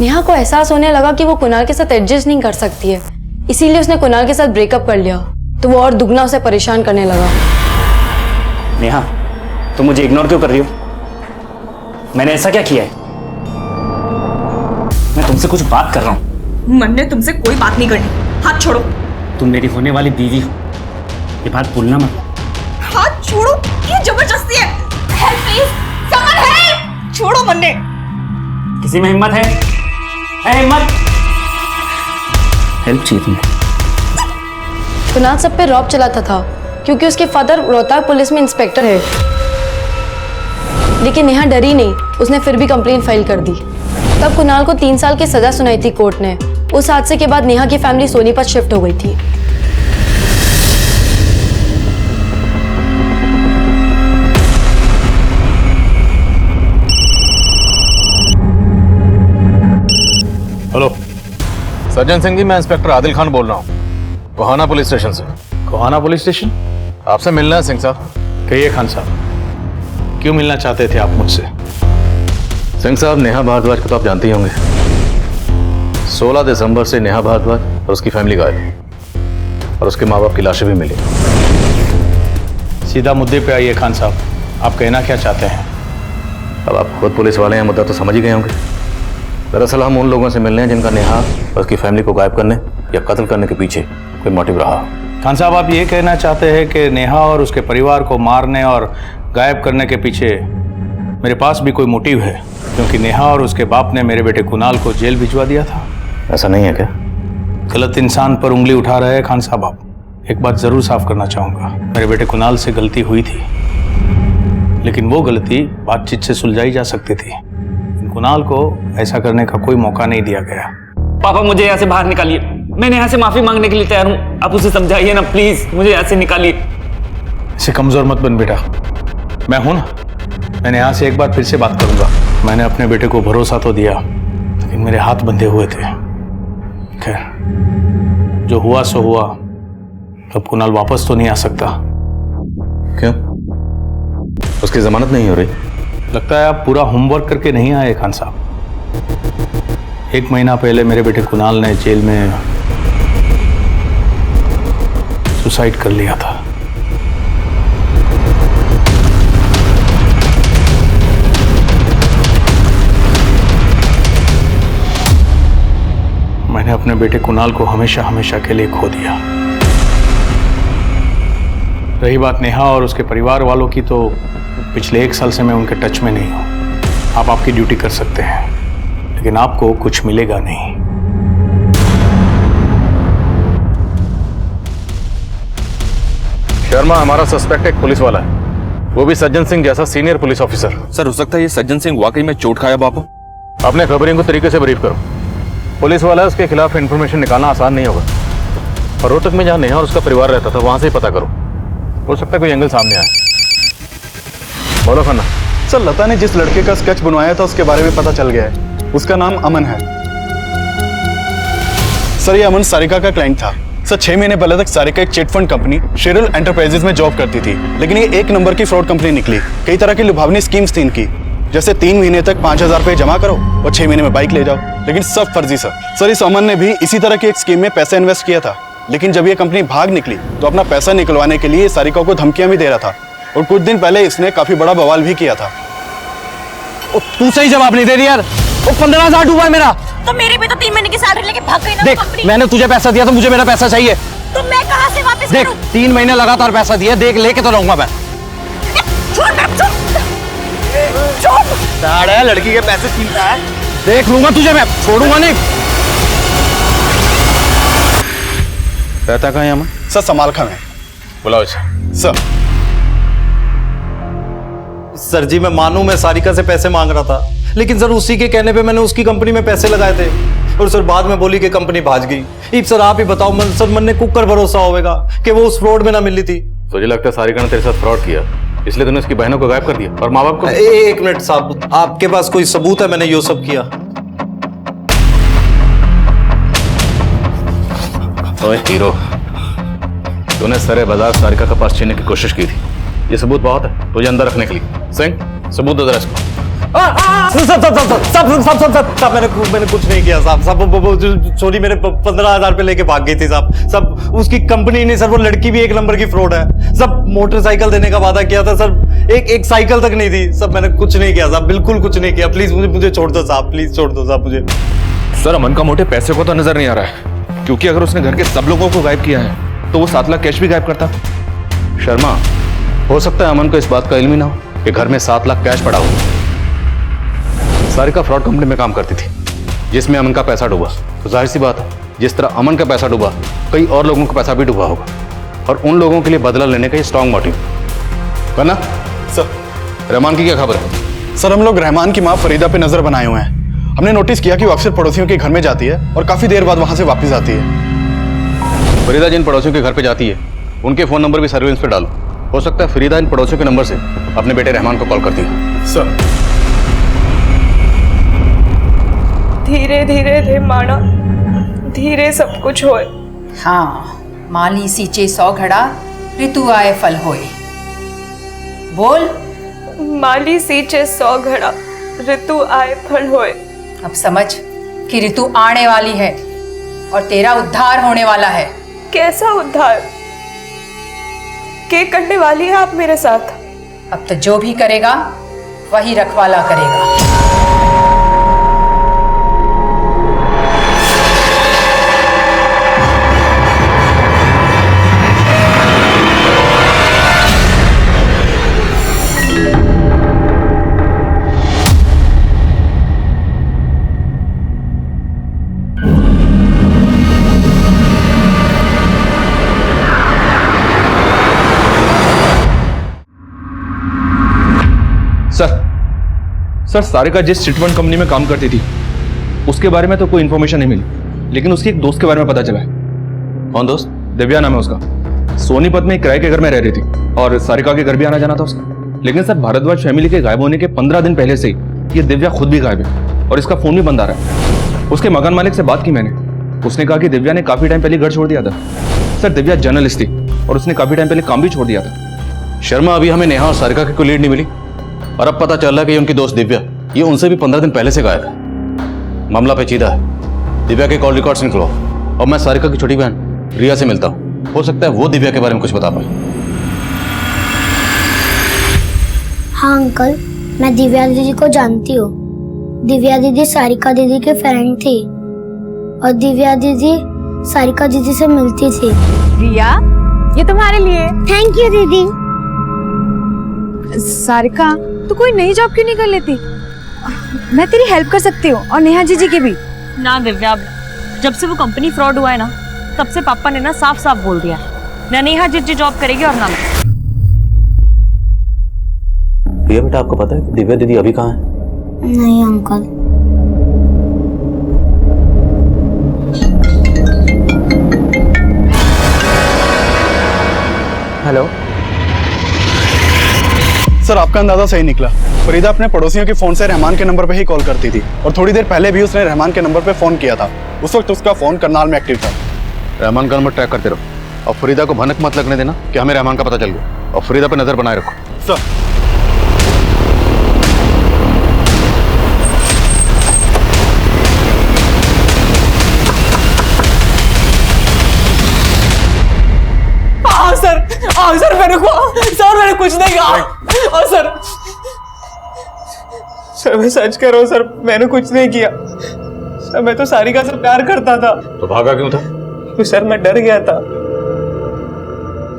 नेहा को एहसास होने लगा कि वो कुणाल के साथ एडजस्ट नहीं कर सकती है, इसीलिए उसने कुणाल के साथ ब्रेकअप कर लिया, तो वो और दुगना उसे परेशान करने लगा। नेहा, तुम मुझे इग्नोर क्यों कर रही हो? मैंने ऐसा क्या किया है? मैं तुमसे कुछ बात कर रहा हूँ। मन ने तुमसे कोई बात नहीं करनी। हाथ छोड़ो। तुम मेरी होने वाली बीवी हो, ये बात भूलना मत। हाथ छोड़ो, ये जबरदस्ती है। Help please, someone help. छोड़ो मन्ने। किसी में हिम्मत है? हिम्मत? हेल्प चाहिए तुम्हें? कुणाल सब पे रौब चलाता था क्योंकि उसके फादर रोहतक पुलिस में इंस्पेक्टर है। लेकिन नेहा डरी नहीं, उसने फिर भी कंप्लेंट फाइल कर दी। तब कुणाल को 3 साल की सजा सुनाई थी कोर्ट ने। उस हादसे के बाद नेहा की फैमिली सोनीपत शिफ्ट हो गई थी। हेलो सज्जन सिंह जी, मैं इंस्पेक्टर आदिल खान बोल रहा हूँ, कोहाना पुलिस स्टेशन से। कोहाना पुलिस स्टेशन? आपसे मिलना है सिंह साहब। कहिए खान साहब, क्यों मिलना चाहते थे आप मुझसे? सिंह साहब, नेहा भारद्वाज को तो आप जानते ही होंगे। 16 दिसंबर से नेहा भारद्वाज और उसकी फैमिली गायब और उसके माँ बाप की लाशें भी मिली। सीधा मुद्दे पे आइए खान साहब, आप कहना क्या चाहते हैं? अब आप खुद पुलिस वाले हैं, मुद्दा तो समझ ही गए होंगे। दरअसल हम उन लोगों से मिलने हैं जिनका नेहा और उसकी फैमिली को गायब करने या कत्ल करने के पीछे कोई मोटिव रहा। खान साहब, आप ये कहना चाहते हैं कि नेहा और उसके परिवार को मारने और गायब करने के पीछे मेरे पास भी कोई मोटिव है, क्योंकि नेहा और उसके बाप ने मेरे बेटे कुणाल को जेल भिजवा दिया था? ऐसा नहीं है क्या? गलत इंसान पर उंगली उठा रहे हैं खान साहब आप। एक बात जरूर साफ करना चाहूँगा, मेरे बेटे कुणाल से गलती हुई थी, लेकिन वो गलती बातचीत से सुलझाई जा सकती थी। कुणाल को ऐसा करने का कोई मौका नहीं दिया गया। पापा, मुझे यहाँ से बाहर निकालिए। मैंने यहाँ से माफी मांगने के लिए तैयार हूँ, आप उसे समझाइए ना प्लीज, मुझे यहाँ से निकालिए। इसे कमजोर मत बन बेटा, मैं हूं ना, मैंने यहाँ से एक बार फिर से बात करूंगा। मैंने अपने बेटे को भरोसा तो दिया, लेकिन मेरे हाथ बंधे हुए थे। खैर, जो हुआ सो हुआ। अब कुणाल वापस तो नहीं आ सकता। क्यों? उसकी जमानत नहीं हो रही? लगता है आप पूरा होमवर्क करके नहीं आए खान साहब। 1 महीना पहले मेरे बेटे कुणाल ने जेल में सुसाइड कर लिया था। मैंने अपने बेटे कुणाल को हमेशा हमेशा के लिए खो दिया। रही बात नेहा और उसके परिवार वालों की, तो पिछले 1 साल से मैं उनके टच में नहीं हूं। आप आपकी ड्यूटी कर सकते हैं, लेकिन आपको कुछ मिलेगा नहीं। शर्मा हमारा सस्पेक्ट एक पुलिस वाला है, वो भी सज्जन सिंह जैसा सीनियर पुलिस ऑफिसर। सर, हो सकता है ये सज्जन सिंह वाकई में चोट खाया बापू। अपने खबरियों को तरीके से ब्रीफ करो। पुलिस वाला है, उसके खिलाफ इंफॉर्मेशन निकालना आसान नहीं होगा। और रोहतक में जहाँ नेहा और उसका परिवार रहता था, वहां से ही पता करो, हो सकता है कोई एंगल सामने आए। बोलो खन्ना। सर, लता ने जिस लड़के का स्केच बनवाया था उसके बारे में पता चल गया है। उसका नाम अमन है। सर, ये अमन सारिका का क्लाइंट था। सर, 6 महीने पहले तक सारिका एक chit fund company Cheryl enterprises में जॉब करती थी, लेकिन ये 1 नंबर की फ्रॉड कंपनी निकली। कई तरह की लुभावनी स्कीम्स थी इनकी, जैसे 3 महीने तक 5000 रुपए जमा करो और 6 महीने में बाइक ले जाओ, लेकिन सब फर्जी। सर, इस अमन ने भी इसी तरह की एक स्कीम में पैसा इन्वेस्ट किया था, लेकिन जब ये कंपनी भाग निकली तो अपना पैसा निकलवाने के लिए सारिका को धमकियां भी दे रहा था, और कुछ दिन पहले इसने काफी बड़ा बवाल भी किया था। तू सही जवाब नहीं दे रही यार। वो 15,000 डूबा है मेरा। तो मेरी भी तो 3 महीने की सैलरी लेके भाग गई ना देख, कंपनी। मैंने तुझे पैसा दिया तो मुझे मेरा पैसा चाहिए। तो मैं कहाँ से वापस देख, करूं? 3 महीने लगातार पैसा दिया, देख लेके तो रहूंगा मैं। साढ़े लड़की के पैसे छीनता है। देख लूंगा तुझे, मैं छोड़ूंगा नहीं। रहता कहाँ है अमन? सर, समालखा में। बुलाओ इसे। सर। सर जी, मैं मानूं मैं सारिका से पैसे मांग रहा था, लेकिन सर उसी के कहने पे मैंने उसकी कंपनी में पैसे लगाए थे, और सर बाद में बोली कि कंपनी भाग गई। अब सर आप ही बताओ, सर मन ने कुकर भरोसा होगा कि वो उस फ्रॉड में ना मिली थी। तुझे लगता है सारिका ने तेरे साथ फ्रॉड किया, इसलिए तूने उसकी बहनों को गायब कर दिया और माँ बाप को? एक मिनट साहब, आपके पास कोई सबूत है मैंने ये सब किया? ओए हीरो, तूने सरे बाजार सारिका का पर्स छीनने की कोशिश की थी, ये सबूत बहुत है तुझे अंदर रखने के लिए। सिंह, सबूत दो जरा इसको। सब मैंने कुछ नहीं किया साहब। सब चोरी मेरे 15,000 रुपए लेके भाग गई थी साहब। सब उसकी कंपनी नहीं सर, वो लड़की भी 1 नंबर की फ्रॉड है। सब मोटरसाइकिल देने का वादा किया था सर, एक साइकिल तक नहीं थी। सब मैंने कुछ नहीं किया साहब, बिल्कुल कुछ नहीं किया। प्लीज मुझे छोड़ दो साहब, प्लीज छोड़ दो साहब मुझे। सर, अमन का मोटे पैसे को तो नजर नहीं आ रहा है, क्योंकि अगर उसने घर के सब लोगों को गायब किया है तो वो 7 लाख कैश भी गायब करता। शर्मा, हो सकता है अमन को इस बात का इल्म ही ना हो कि घर में 7 लाख कैश पड़ा हो। सारिका फ्रॉड कंपनी में काम करती थी जिसमें अमन का पैसा डूबा, तो जाहिर सी बात है जिस तरह अमन का पैसा डूबा, कई और लोगों का पैसा भी डूबा होगा, और उन लोगों के लिए बदला लेने का ये स्ट्रॉन्ग मोटिव। करना सर, रहमान की क्या खबर है? सर हम लोग रहमान की माँ फरीदा पे नजर बनाए हुए हैं। हमने नोटिस किया कि वो अक्सर पड़ोसियों के घर में जाती है और काफी देर बाद वहां से वापस आती है। फरीदा जिन पड़ोसियों के घर पे जाती है उनके फोन नंबर भी सर्विलेंस पे डालो। हो सकता है फरीदा इन पड़ोसियों के नंबर से अपने बेटे रहमान को कॉल करती है। सर धीरे धीरे रे माना, धीरे सब कुछ होए। हाँ, माली सींचे 100 घड़ा, ऋतु आए फल होए। बोल। माली सींचे 100 घड़ा, ऋतु आए फल होए। अब समझ कि ऋतु आने वाली है और तेरा उद्धार होने वाला है। कैसा उद्धार? क्या करने वाली है आप मेरे साथ? अब तो जो भी करेगा वही रखवाला करेगा। सर सारिका जिस चिटफंड कंपनी में काम करती थी उसके बारे में तो कोई इन्फॉर्मेशन नहीं मिली, लेकिन उसके एक दोस्त के बारे में पता चला है। कौन दोस्त? दिव्या नाम है उसका। सोनीपत में एक किराए के घर में रह रही थी और सारिका के घर भी आना जाना था उसका। लेकिन सर भारद्वाज फैमिली के गायब होने के 15 दिन पहले से ही ये दिव्या खुद भी गायब है और इसका फोन भी बंद आ रहा है। उसके मकान मालिक से बात की मैंने, उसने कहा कि दिव्या ने काफी टाइम पहले घर छोड़ दिया था। सर दिव्या जर्नलिस्ट थी और उसने काफी टाइम पहले काम भी छोड़ दिया था। शर्मा, अभी हमें नेहा और सारिका की कोई लीड नहीं मिली और अब पता चल रहा है कि ये उनकी दोस्त दिव्या ये उनसे भी 15 दिन पहले से गायब है। मामला पेचीदा है। दिव्या के कॉल रिकॉर्ड्स निकलवाओ और मैं सारिका की छोटी बहन रिया से मिलता हूँ। हो सकता है वो दिव्या के बारे में कुछ बता पाए। हाँ अंकल, मैं दिव्या दीदी को जानती हूँ। दिव्या दीदी सारिका दीदी के फ्रेंड थी और दिव्या दीदी सारिका दीदी से मिलती थी। रिया, ये तुम्हारे लिए। थैंक यू दीदी। सारिका, तू कोई नई जॉब क्यों नहीं कर लेती? मैं तेरी हेल्प कर सकती हूँ और नेहा जीजी की भी। ना दिव्या, जब से वो कंपनी फ्रॉड हुआ है ना, तब से पापा ने ना साफ साफ बोल दिया है, ना नेहा जीजी जॉब करेगी और ना मैं। भैया बेटा, आपको पता है कि दिव्या दीदी अभी कहाँ है? नहीं अंकल। हेलो सर, आपका अंदाजा सही निकला। फरीदा अपने पड़ोसियों के फोन से रहमान के नंबर पे ही कॉल करती थी और थोड़ी देर पहले भी उसने रहमान के नंबर पे फोन किया था। उस वक्त उसका फोन करनाल में एक्टिव था। रहमान का नंबर ट्रैक करते रहो और फरीदा को भनक मत लगने देना कि हमें रहमान का पता चल गया, और फरीदा पे नजर बनाए रखो। सर सर मैंने कुछ नहीं कहा। और सर मैं सच कह रहा हूँ सर, मैंने कुछ नहीं किया सर। मैं तो सारिका से प्यार करता था। तो भागा क्यों था? तो सर मैं डर गया था।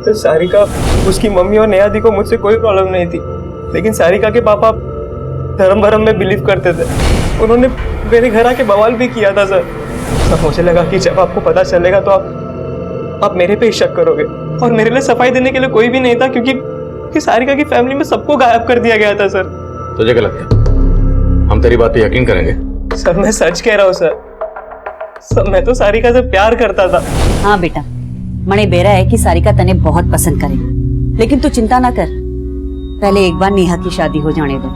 तो सारिका, उसकी मम्मी और नेहा दी को मुझसे कोई प्रॉब्लम नहीं थी, लेकिन सारिका के पापा धर्म भरम में बिलीव करते थे। उन्होंने मेरे घर आके बवाल भी किया था सर। मुझे लगा कि जब आपको पता चलेगा तो आप मेरे पे ही शक करोगे, और मेरे लिए सफाई देने के लिए कोई भी नहीं था, क्योंकि सारिका की फैमिली में सबको गायब कर दिया गया था सर। तुझे क्या लगता है हम तेरी बात पे यकीन करेंगे? सर मैं सच कह रहा हूँ सर, मैं तो सारिका से प्यार करता था। हाँ बेटा, मने बेरा है कि सारिका तने बहुत पसंद करे, लेकिन तू चिंता ना कर। पहले एक बार नेहा की शादी हो जाने दो,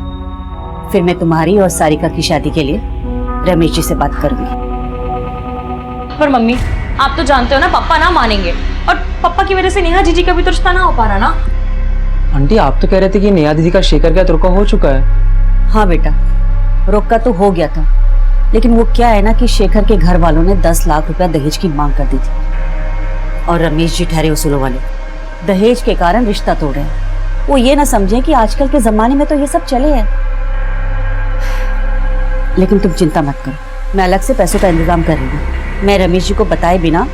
फिर मैं तुम्हारी और सारिका की शादी के लिए रमेश जी से बात करूंगी। पर मम्मी, आप तो जानते हो ना पापा ना मानेंगे, और पापा की वजह से नेहा जीजी का भी तो रिश्ता ना हो पा रहा ना। आंटी, आप तो कह रहे थे कि नेहा दीदी का शेखर का रुका हो चुका है। हाँ बेटा, रोका तो हो गया था, लेकिन वो क्या है ना कि शेखर के घर वालों ने 10 लाख रुपया दहेज की मांग कर दी थी, और रमेश जी ठहरे उसूलों वाले दहेज के कारण रिश्ता तोड़ रहे हैं। वो ये ना समझे कि आजकल के जमाने में तो ये सब चले हैं। लेकिन तुम चिंता मत करो, मैं अलग से पैसों का इंतजाम कर रही हूँ। मैं रमेश जी को बताए बिना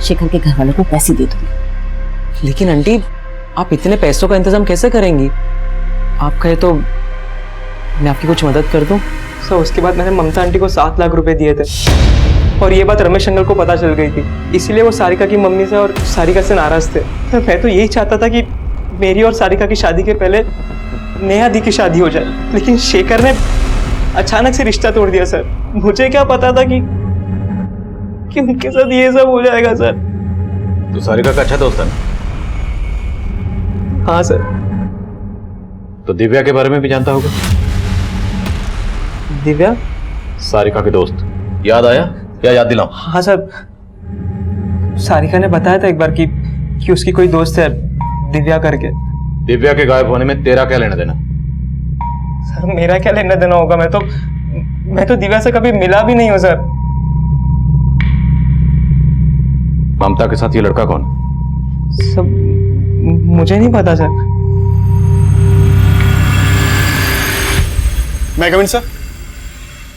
शेखर के घर वालों को पैसे दे दूंगी। लेकिन आंटी, आप इतने पैसों का इंतजाम कैसे करेंगी? आप कहे तो मैं आपकी कुछ मदद कर दूं? सर उसके बाद मैंने ममता आंटी को 7 लाख रुपए दिए थे, और ये बात रमेश अंकल को पता चल गई थी, इसीलिए वो सारिका की मम्मी से और सारिका से नाराज थे। मैं तो यही चाहता था कि मेरी और सारिका की शादी के पहले नेहा दी की शादी हो जाए, लेकिन शेखर ने अचानक से रिश्ता तोड़ दिया सर। मुझे क्या पता था कि उनके साथ ये सब हो जाएगा सर। तो सारिका का अच्छा दोस्त है ना? हाँ सर। तो दिव्या के बारे में भी जानता होगा? दिव्या? सारिका के दोस्त, याद आया या याद दिलाऊं? हाँ सर, सारिका ने बताया था एक बार कि उसकी कोई दोस्त है दिव्या करके। दिव्या के गायब होने में तेरा क्या लेना देना? सर मेरा क्या लेना देना होगा, मैं तो दिव्या से कभी मिला भी नहीं हूं सर। ममता के साथ ये लड़का कौन? सब मुझे नहीं पता सर। मैं कमिन सर?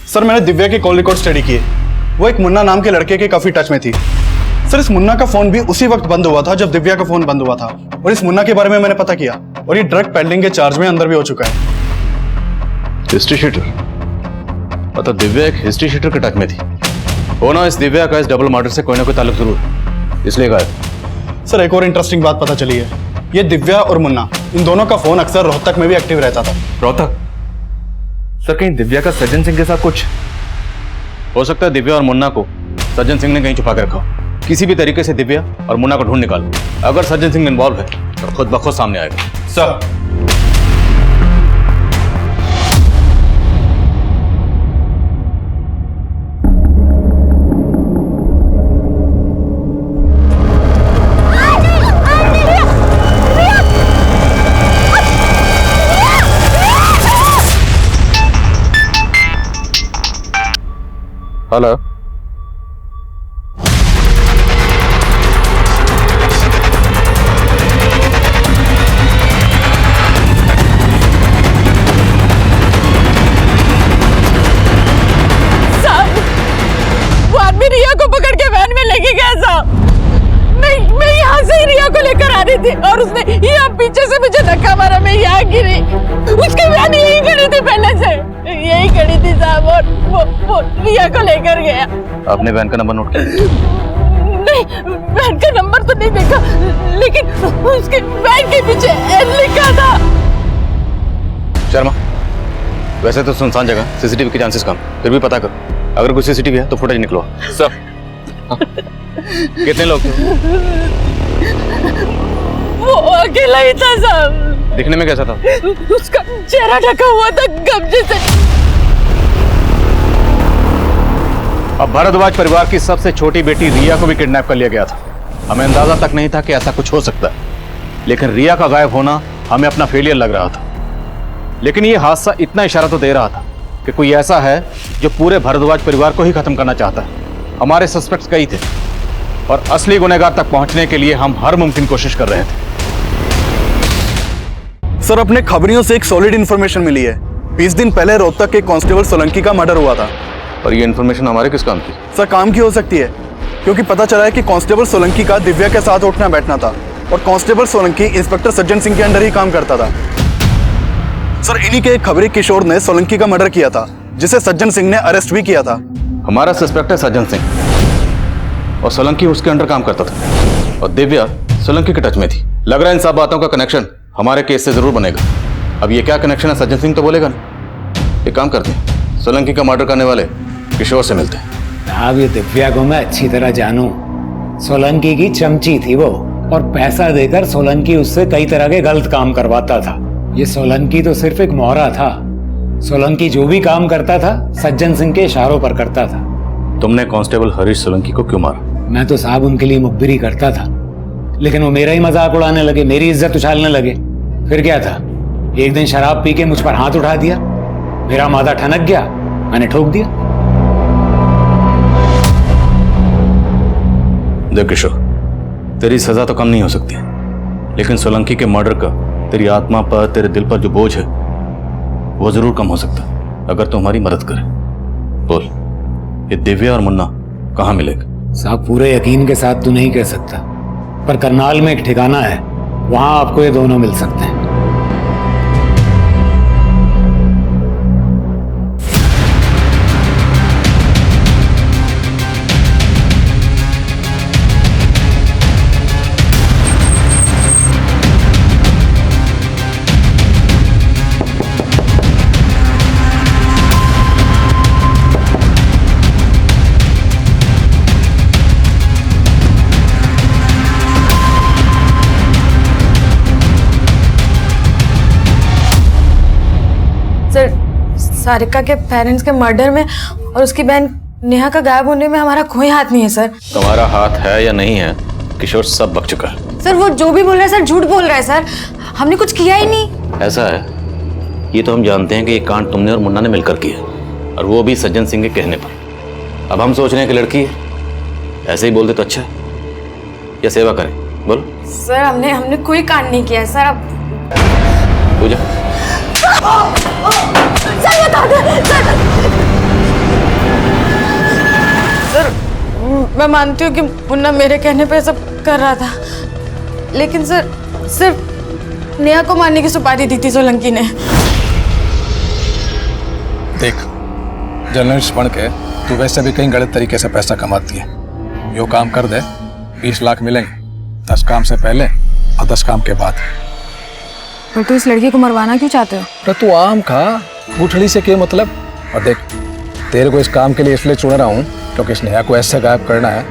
सर मैंने दिव्या के कॉल रिकॉर्ड स्टडी किए। वो एक मुन्ना नाम के लड़के के काफी टच में थी। सर इस मुन्ना का फोन भी उसी वक्त बंद हुआ था जब दिव्या का फोन बंद हुआ था, और इस मुन्ना के बारे में मैंने पता किया, और ये ड्रग पेडलिंग के चार्ज में अंदर भी हो चुका है। History sheeter? मतलब दिव्या एक हिस्ट्री शीटर के टच में थी। होना इस दिव्या का इस डबल मर्डर से कोई ना कोई ताल्लुक जरूर, इसलिए गायब। सर एक और इंटरेस्टिंग बात पता चली है, ये दिव्या और मुन्ना इन दोनों का फोन अक्सर रोहतक में भी एक्टिव रहता था। रोहतक? सर कहीं दिव्या का सज्जन सिंह के साथ कुछ? हो सकता है दिव्या और मुन्ना को सज्जन सिंह ने कहीं छुपा के रखा हो। किसी भी तरीके से दिव्या और मुन्ना को ढूंढ निकालो। अगर सज्जन सिंह इन्वॉल्व है तो खुद ब खुद सामने आएगा। सर हेलो, वो आदमी रिया को पकड़ के वैन में लेके गया साहब। मैं यहाँ से ही रिया को लेकर आ रही थी और उसने यहाँ पीछे से मुझे धक्का मारा, मैं यहाँ गिरी। उसकी वैन यही खड़ी थी, पहले से यही खड़ी थी साहब, और वो रिया को लेकर गया। आपने वैन का नंबर नोट किया? नहीं, वैन का नंबर तो नहीं देखा, लेकिन उसके वैन के पीछे एल लिखा था। शर्मा, वैसे तो सुनसान जगह, सीसीटीवी के चांसेस कम, फिर भी पता करो। अगर कुछ सीसीटीवी है तो फुटेज निकलो। सब कितने लोग थे? वो अकेला ही था साहब। दिखने में कैसा था? उसका चेहरा ढका हुआ था गमछे से। अब भारद्वाज परिवार की सबसे छोटी बेटी रिया को भी किडनैप कर लिया गया था। हमें अंदाजा तक नहीं था कि ऐसा कुछ हो सकता है, लेकिन रिया का गायब होना हमें अपना फेलियर लग रहा था। लेकिन यह हादसा इतना इशारा तो दे रहा था कि कोई ऐसा है जो पूरे भारद्वाज परिवार को ही खत्म करना चाहता है। हमारे सस्पेक्ट्स कई थे और असली गुनहगार तक पहुंचने के लिए हम हर मुमकिन कोशिश कर रहे थे। सर अपने खबरियों से एक सॉलिड इंफॉर्मेशन मिली है। 20 दिन पहले रोहतक के कांस्टेबल सोलंकी का मर्डर हुआ था। और ये इंफॉर्मेशन हमारे किस काम की? सर काम की हो सकती है, क्योंकि पता चला है कि कांस्टेबल सोलंकी का दिव्या के साथ उठना बैठना था, और कांस्टेबल सोलंकी इंस्पेक्टर सज्जन सिंह के अंडर ही काम करता था। सर इन्हीं के एक खबरी किशोर ने सोलंकी का मर्डर किया था, जिसे सज्जन सिंह ने अरेस्ट भी किया था। हमारा सस्पेक्ट है सज्जन सिंह, और सोलंकी उसके अंडर काम करता था, और दिव्या सोलंकी के टच में थी। लग रहा है इन सब बातों का कनेक्शन हमारे केस से जरूर बनेगा। अब ये क्या कनेक्शन है सज्जन सिंह तो बोलेगा ना। एक काम करते हैं, सोलंकी का मर्डर करने वाले किशोर से मिलते हैं। अब ये दिव्या को मैं अच्छी तरह जानूं। सोलंकी की चमची थी वो, और पैसा देकर सोलंकी उससे कई तरह के गलत काम करवाता था। ये सोलंकी तो सिर्फ एक मोहरा था। सोलंकी जो भी काम करता था सज्जन सिंह के इशारों पर करता था। तुमने कांस्टेबल हरीश सोलंकी को क्यों मारा? मैं तो साहब उनके लिए मुखबिरी करता था, लेकिन वो मेरा ही मजाक उड़ाने लगे, मेरी इज्जत उछालने लगे। फिर क्या था, एक दिन शराब पी के मुझ पर हाथ उठा दिया, मेरा माथा ठनक गया, मैंने ठोक दिया। देख किशोर, तेरी सजा तो कम नहीं हो सकती, लेकिन सोलंकी के मर्डर का तेरी आत्मा पर, तेरे दिल पर जो बोझ है वो जरूर कम हो सकता है अगर तू हमारी मदद करे। बोल, ये दिव्या और मुन्ना कहाँ मिलेगा? साहब पूरे यकीन के साथ तो नहीं कह सकता, पर करनाल में एक ठिकाना है, वहां आपको ये दोनों मिल सकते हैं। सारिका के पेरेंट्स के मर्डर में और उसकी बहन नेहा का गायब होने में हमारा कोई हाथ नहीं है सर। तुम्हारा हाथ है या नहीं है, किशोर सब बक चुका है। सर वो जो भी बोल रहा है सर झूठ बोल रहा है सर, हमने कुछ किया ही नहीं। ऐसा है, ये तो हम जानते हैं कि ये कांड तुमने और मुन्ना ने मिलकर किया, और वो भी सज्जन सिंह के कहने पर। अब हम सोच रहे हैं कि लड़की है, ऐसे ही बोल दे तो अच्छा है, या सेवा करें? बोलो। सर हमने कोई कांड नहीं किया है सर। अब पूजा सर बता दो सर, मैं मानती हूँ कि मुन्ना मेरे कहने पे सब कर रहा था, लेकिन सर सिर्फ नेहा को मारने की सुपारी दी थी सोलंकी ने। देख, जर्नलिस्ट बन के तू वैसे भी कहीं गलत तरीके से पैसा कमाती है। यो काम कर दे, 20 लाख मिलेंगे, 10 काम से पहले और 10 काम के बाद। पर तू इस लड़की को मरवाना क्यों चाहते हो? तो तू आम खा, गुठली से क्या मतलब? और देख, तेरे को इस काम के लिए इसलिए चुन रहा हूँ क्योंकि इस नेहा को ऐसे गायब करना है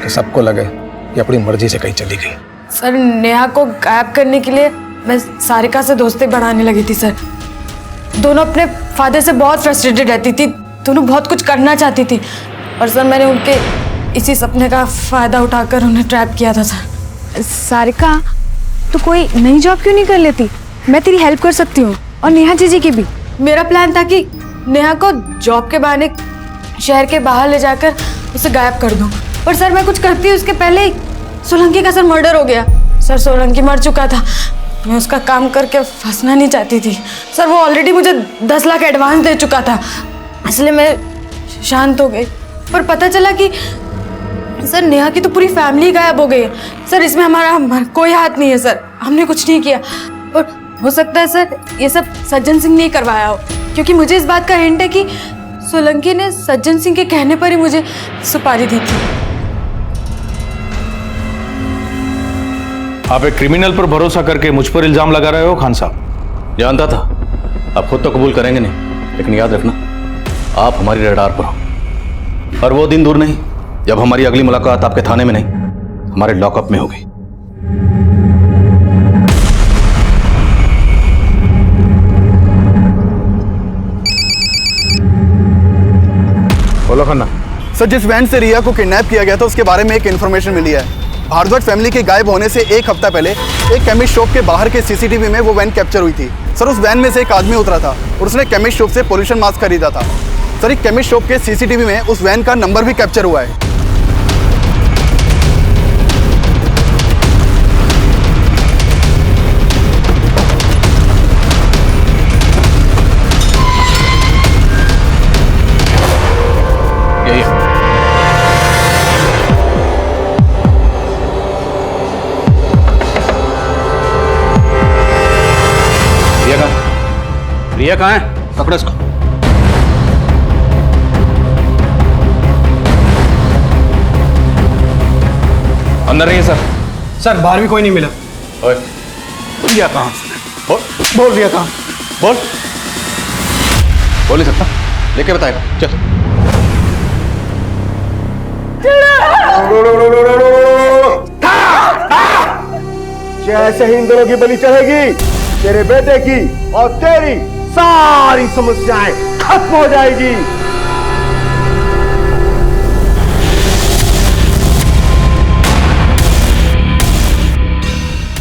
कि सबको लगे कि अपनी मर्जी से कहीं चली गई। सर नेहा को गायब करने के लिए मैं सारिका से दोस्ती बढ़ाने लगी थी सर। दोनों अपने फादर से बहुत फ्रस्ट्रेटेड रहती थी, दोनों बहुत कुछ करना चाहती थी, और सर मैंने उनके इसी सपने का फायदा उठाकर उन्हें ट्रैप किया था सर। सारिका, तू कोई नई जॉब क्यों नहीं कर लेती? मैं तेरी हेल्प कर सकती हूँ, और नेहा जीजी की भी। मेरा प्लान था कि नेहा को जॉब के बहाने शहर के बाहर ले जाकर उसे गायब कर दूं, पर सर मैं कुछ करती उसके पहले ही सोलंकी का सर मर्डर हो गया। सर सोलंकी मर चुका था, मैं उसका काम करके फंसना नहीं चाहती थी। सर वो ऑलरेडी मुझे 10 लाख एडवांस दे चुका था, इसलिए मैं शांत हो गई। पर पता चला कि सर नेहा की तो पूरी फैमिली गायब हो गई है। सर इसमें हमारा कोई हाथ नहीं है सर, हमने कुछ नहीं किया। और हो सकता है सर ये सब सज्जन सिंह ने करवाया हो, क्योंकि मुझे इस बात का हिंट है कि सोलंकी ने सज्जन सिंह के कहने पर ही मुझे सुपारी दी थी। आप एक क्रिमिनल पर भरोसा करके मुझ पर इल्जाम लगा रहे हो खान साहब? जानता था, आप खुद तो कबूल करेंगे नहीं, लेकिन याद रखना आप हमारी रडार पर हो, और वो दिन दूर नहीं जब हमारी अगली मुलाकात आपके थाने में नहीं, हमारे लॉकअप में होगी। बोलो खन्ना। सर जिस वैन से रिया को किडनैप किया गया था उसके बारे में एक इन्फॉर्मेशन मिली है। भारद्वाज फैमिली के गायब होने से 1 हफ्ता पहले एक केमिस्ट शॉप के बाहर के सीसीटीवी में वो वैन कैप्चर हुई थी। सर उस वैन में से एक आदमी उतरा था और उसने केमिस्ट शॉप से पोल्यूशन मास्क खरीदा था। सर एक केमिस्ट शॉप के सीसीटीवी में उस वैन का नंबर भी कैप्चर हुआ है। रिया कहाँ है? पकड़ो इसको। अंदर नहीं है सर। सर बाहर भी कोई नहीं मिला। ओए, रिया कहाँ? बोल रिया कहाँ? बोल नहीं सकता, लेके बताएगा। चल। जैसे ही इन दोनों की बलि चढ़ेगी, तेरे बेटे की और तेरी सारी समस्याएं खत्म हो जाएगी।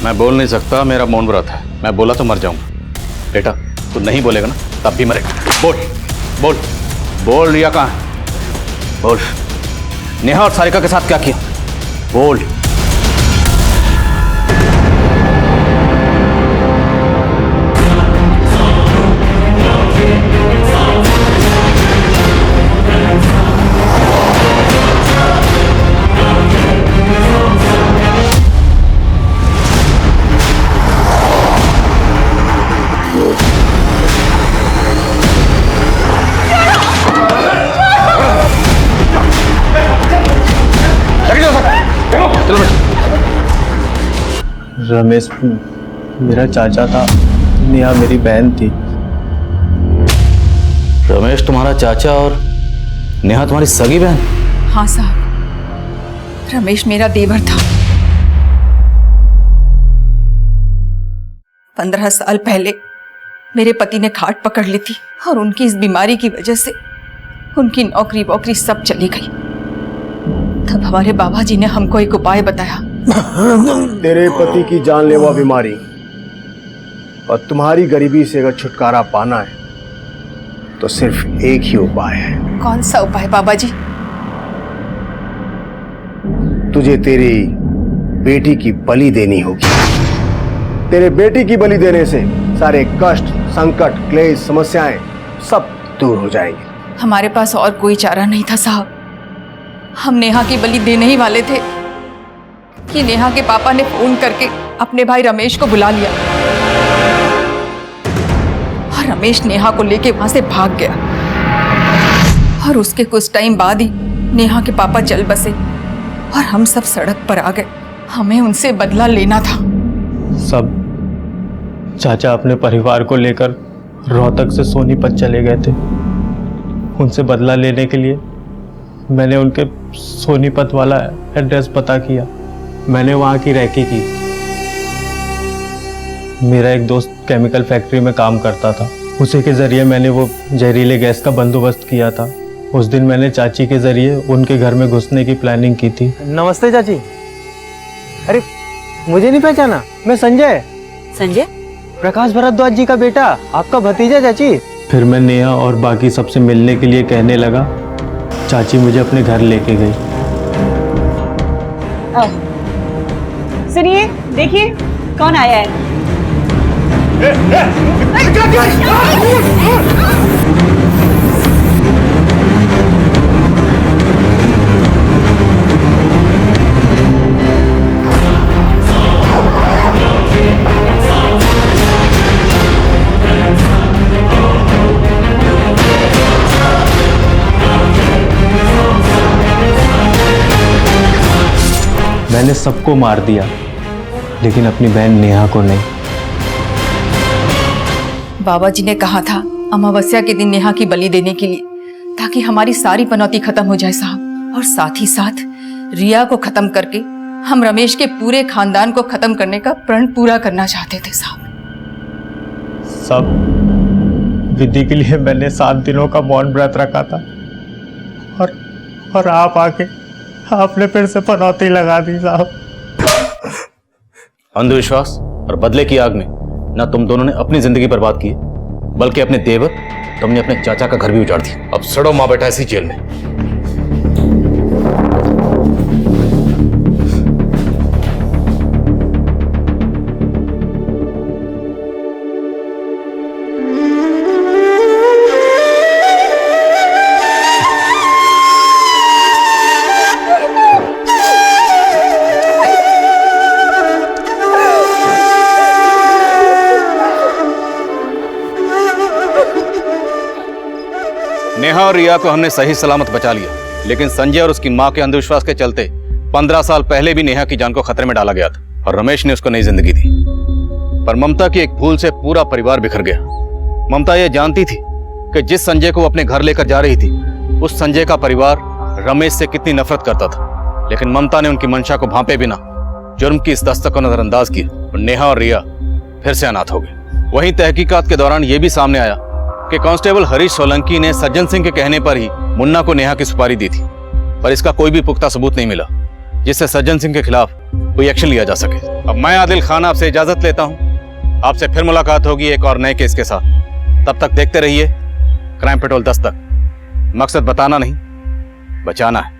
मैं बोल नहीं सकता, मेरा मौन व्रत है। मैं बोला तो मर जाऊंगा। बेटा तू नहीं बोलेगा ना, तब भी मरेगा। बोल बोल बोल, रिया कहाँ है? बोल, नेहा और सारिका के साथ क्या किया? बोल। रमेश मेरा चाचा था, नेहा मेरी बहन थी। रमेश तुम्हारा चाचा और नेहा तुम्हारी सगी बहन? हाँ साहब, रमेश मेरा देवर था। 15 साल पहले मेरे पति ने खाट पकड़ ली थी और उनकी इस बीमारी की वजह से उनकी नौकरी वोकरी सब चली गई। तब हमारे बाबा जी ने हमको एक उपाय बताया। तेरे पति की जानलेवा बीमारी और तुम्हारी गरीबी से अगर छुटकारा पाना है तो सिर्फ एक ही उपाय है। कौन सा उपाय बाबा जी? तुझे तेरी बेटी की बलि देनी होगी। तेरे बेटी की बलि देने से सारे कष्ट, संकट, क्लेश, समस्याएं सब दूर हो जाएंगे। हमारे पास और कोई चारा नहीं था साहब। हम नेहा की बलि देने ही वाले थे कि नेहा के पापा ने फोन करके अपने भाई रमेश को बुला लिया और रमेश नेहा को लेके वहां से भाग गया। और उसके कुछ टाइम बाद ही नेहा के पापा चल बसे और हम सब सड़क पर आ गए। हमें उनसे बदला लेना था। सब चाचा अपने परिवार को लेकर रोहतक से सोनीपत चले गए थे। उनसे बदला लेने के लिए मैंने उनके सोनीपत वाला एड्रेस पता किया। मैंने वहाँ की रैकी की। मेरा एक दोस्त केमिकल फैक्ट्री में काम करता था। उसी के ज़रिए मैंने वो जहरीले गैस का बंदोबस्त किया था। उस दिन मैंने चाची के ज़रिए उनके घर में घुसने की प्लानिंग की थी। नमस्ते चाची। अरे मुझे नहीं पहचाना? मैं संजय। संजय? प्रकाश भारद्वाज जी का बेटा, आपका भतीजा चाची। फिर मैं नेहा और बाकी सबसे मिलने के लिए कहने लगा। चाची मुझे अपने घर लेके गई। सुनिए, देखिए कौन आया है। मैंने सबको मार दिया लेकिन अपनी बहन नेहा को नहीं। बाबा जी ने कहा था अमावस्या के दिन नेहा की बलि देने के लिए, ताकि हमारी सारी पनौती खत्म हो जाए साहब। और साथ ही साथ रिया को खत्म करके हम रमेश के पूरे खानदान को खत्म करने का प्रण पूरा करना चाहते थे साहब। सब विधि के लिए मैंने 7 दिनों का मौन व्रत रखा था और आप आके आपने फिर से पनौती लगा दी साहब। अंधविश्वास और बदले की आग में ना तुम दोनों ने अपनी जिंदगी बर्बाद की बल्कि अपने देवर, तुमने अपने चाचा का घर भी उजाड़ दिया। अब सड़ो माँ बेटा इसी जेल में। नेहा और रिया को हमने सही सलामत बचा लिया, लेकिन संजय और उसकी मां के अंधविश्वास के चलते 15 साल पहले भी नेहा की जान को खतरे में डाला गया था और रमेश ने उसको नई जिंदगी दी। पर ममता की एक भूल से पूरा परिवार बिखर गया। ममता यह जानती थी कि जिस संजय को अपने घर लेकर जा रही थी उस संजय का परिवार रमेश से कितनी नफरत करता था, लेकिन ममता ने उनकी मंशा को भांपे बिना जुर्म की इस दस्तक को नजरअंदाज किया और नेहा और रिया फिर से अनाथ हो गए। वहीं तहकीकात के दौरान यह भी सामने आया कि कांस्टेबल हरीश सोलंकी ने सज्जन सिंह के कहने पर ही मुन्ना को नेहा की सुपारी दी थी, पर इसका कोई भी पुख्ता सबूत नहीं मिला जिससे सज्जन सिंह के खिलाफ कोई एक्शन लिया जा सके। अब मैं आदिल खान आपसे इजाजत लेता हूं। आपसे फिर मुलाकात होगी एक और नए केस के साथ। तब तक देखते रहिए क्राइम पेट्रोल दस्तक। मकसद बताना नहीं, बचाना है।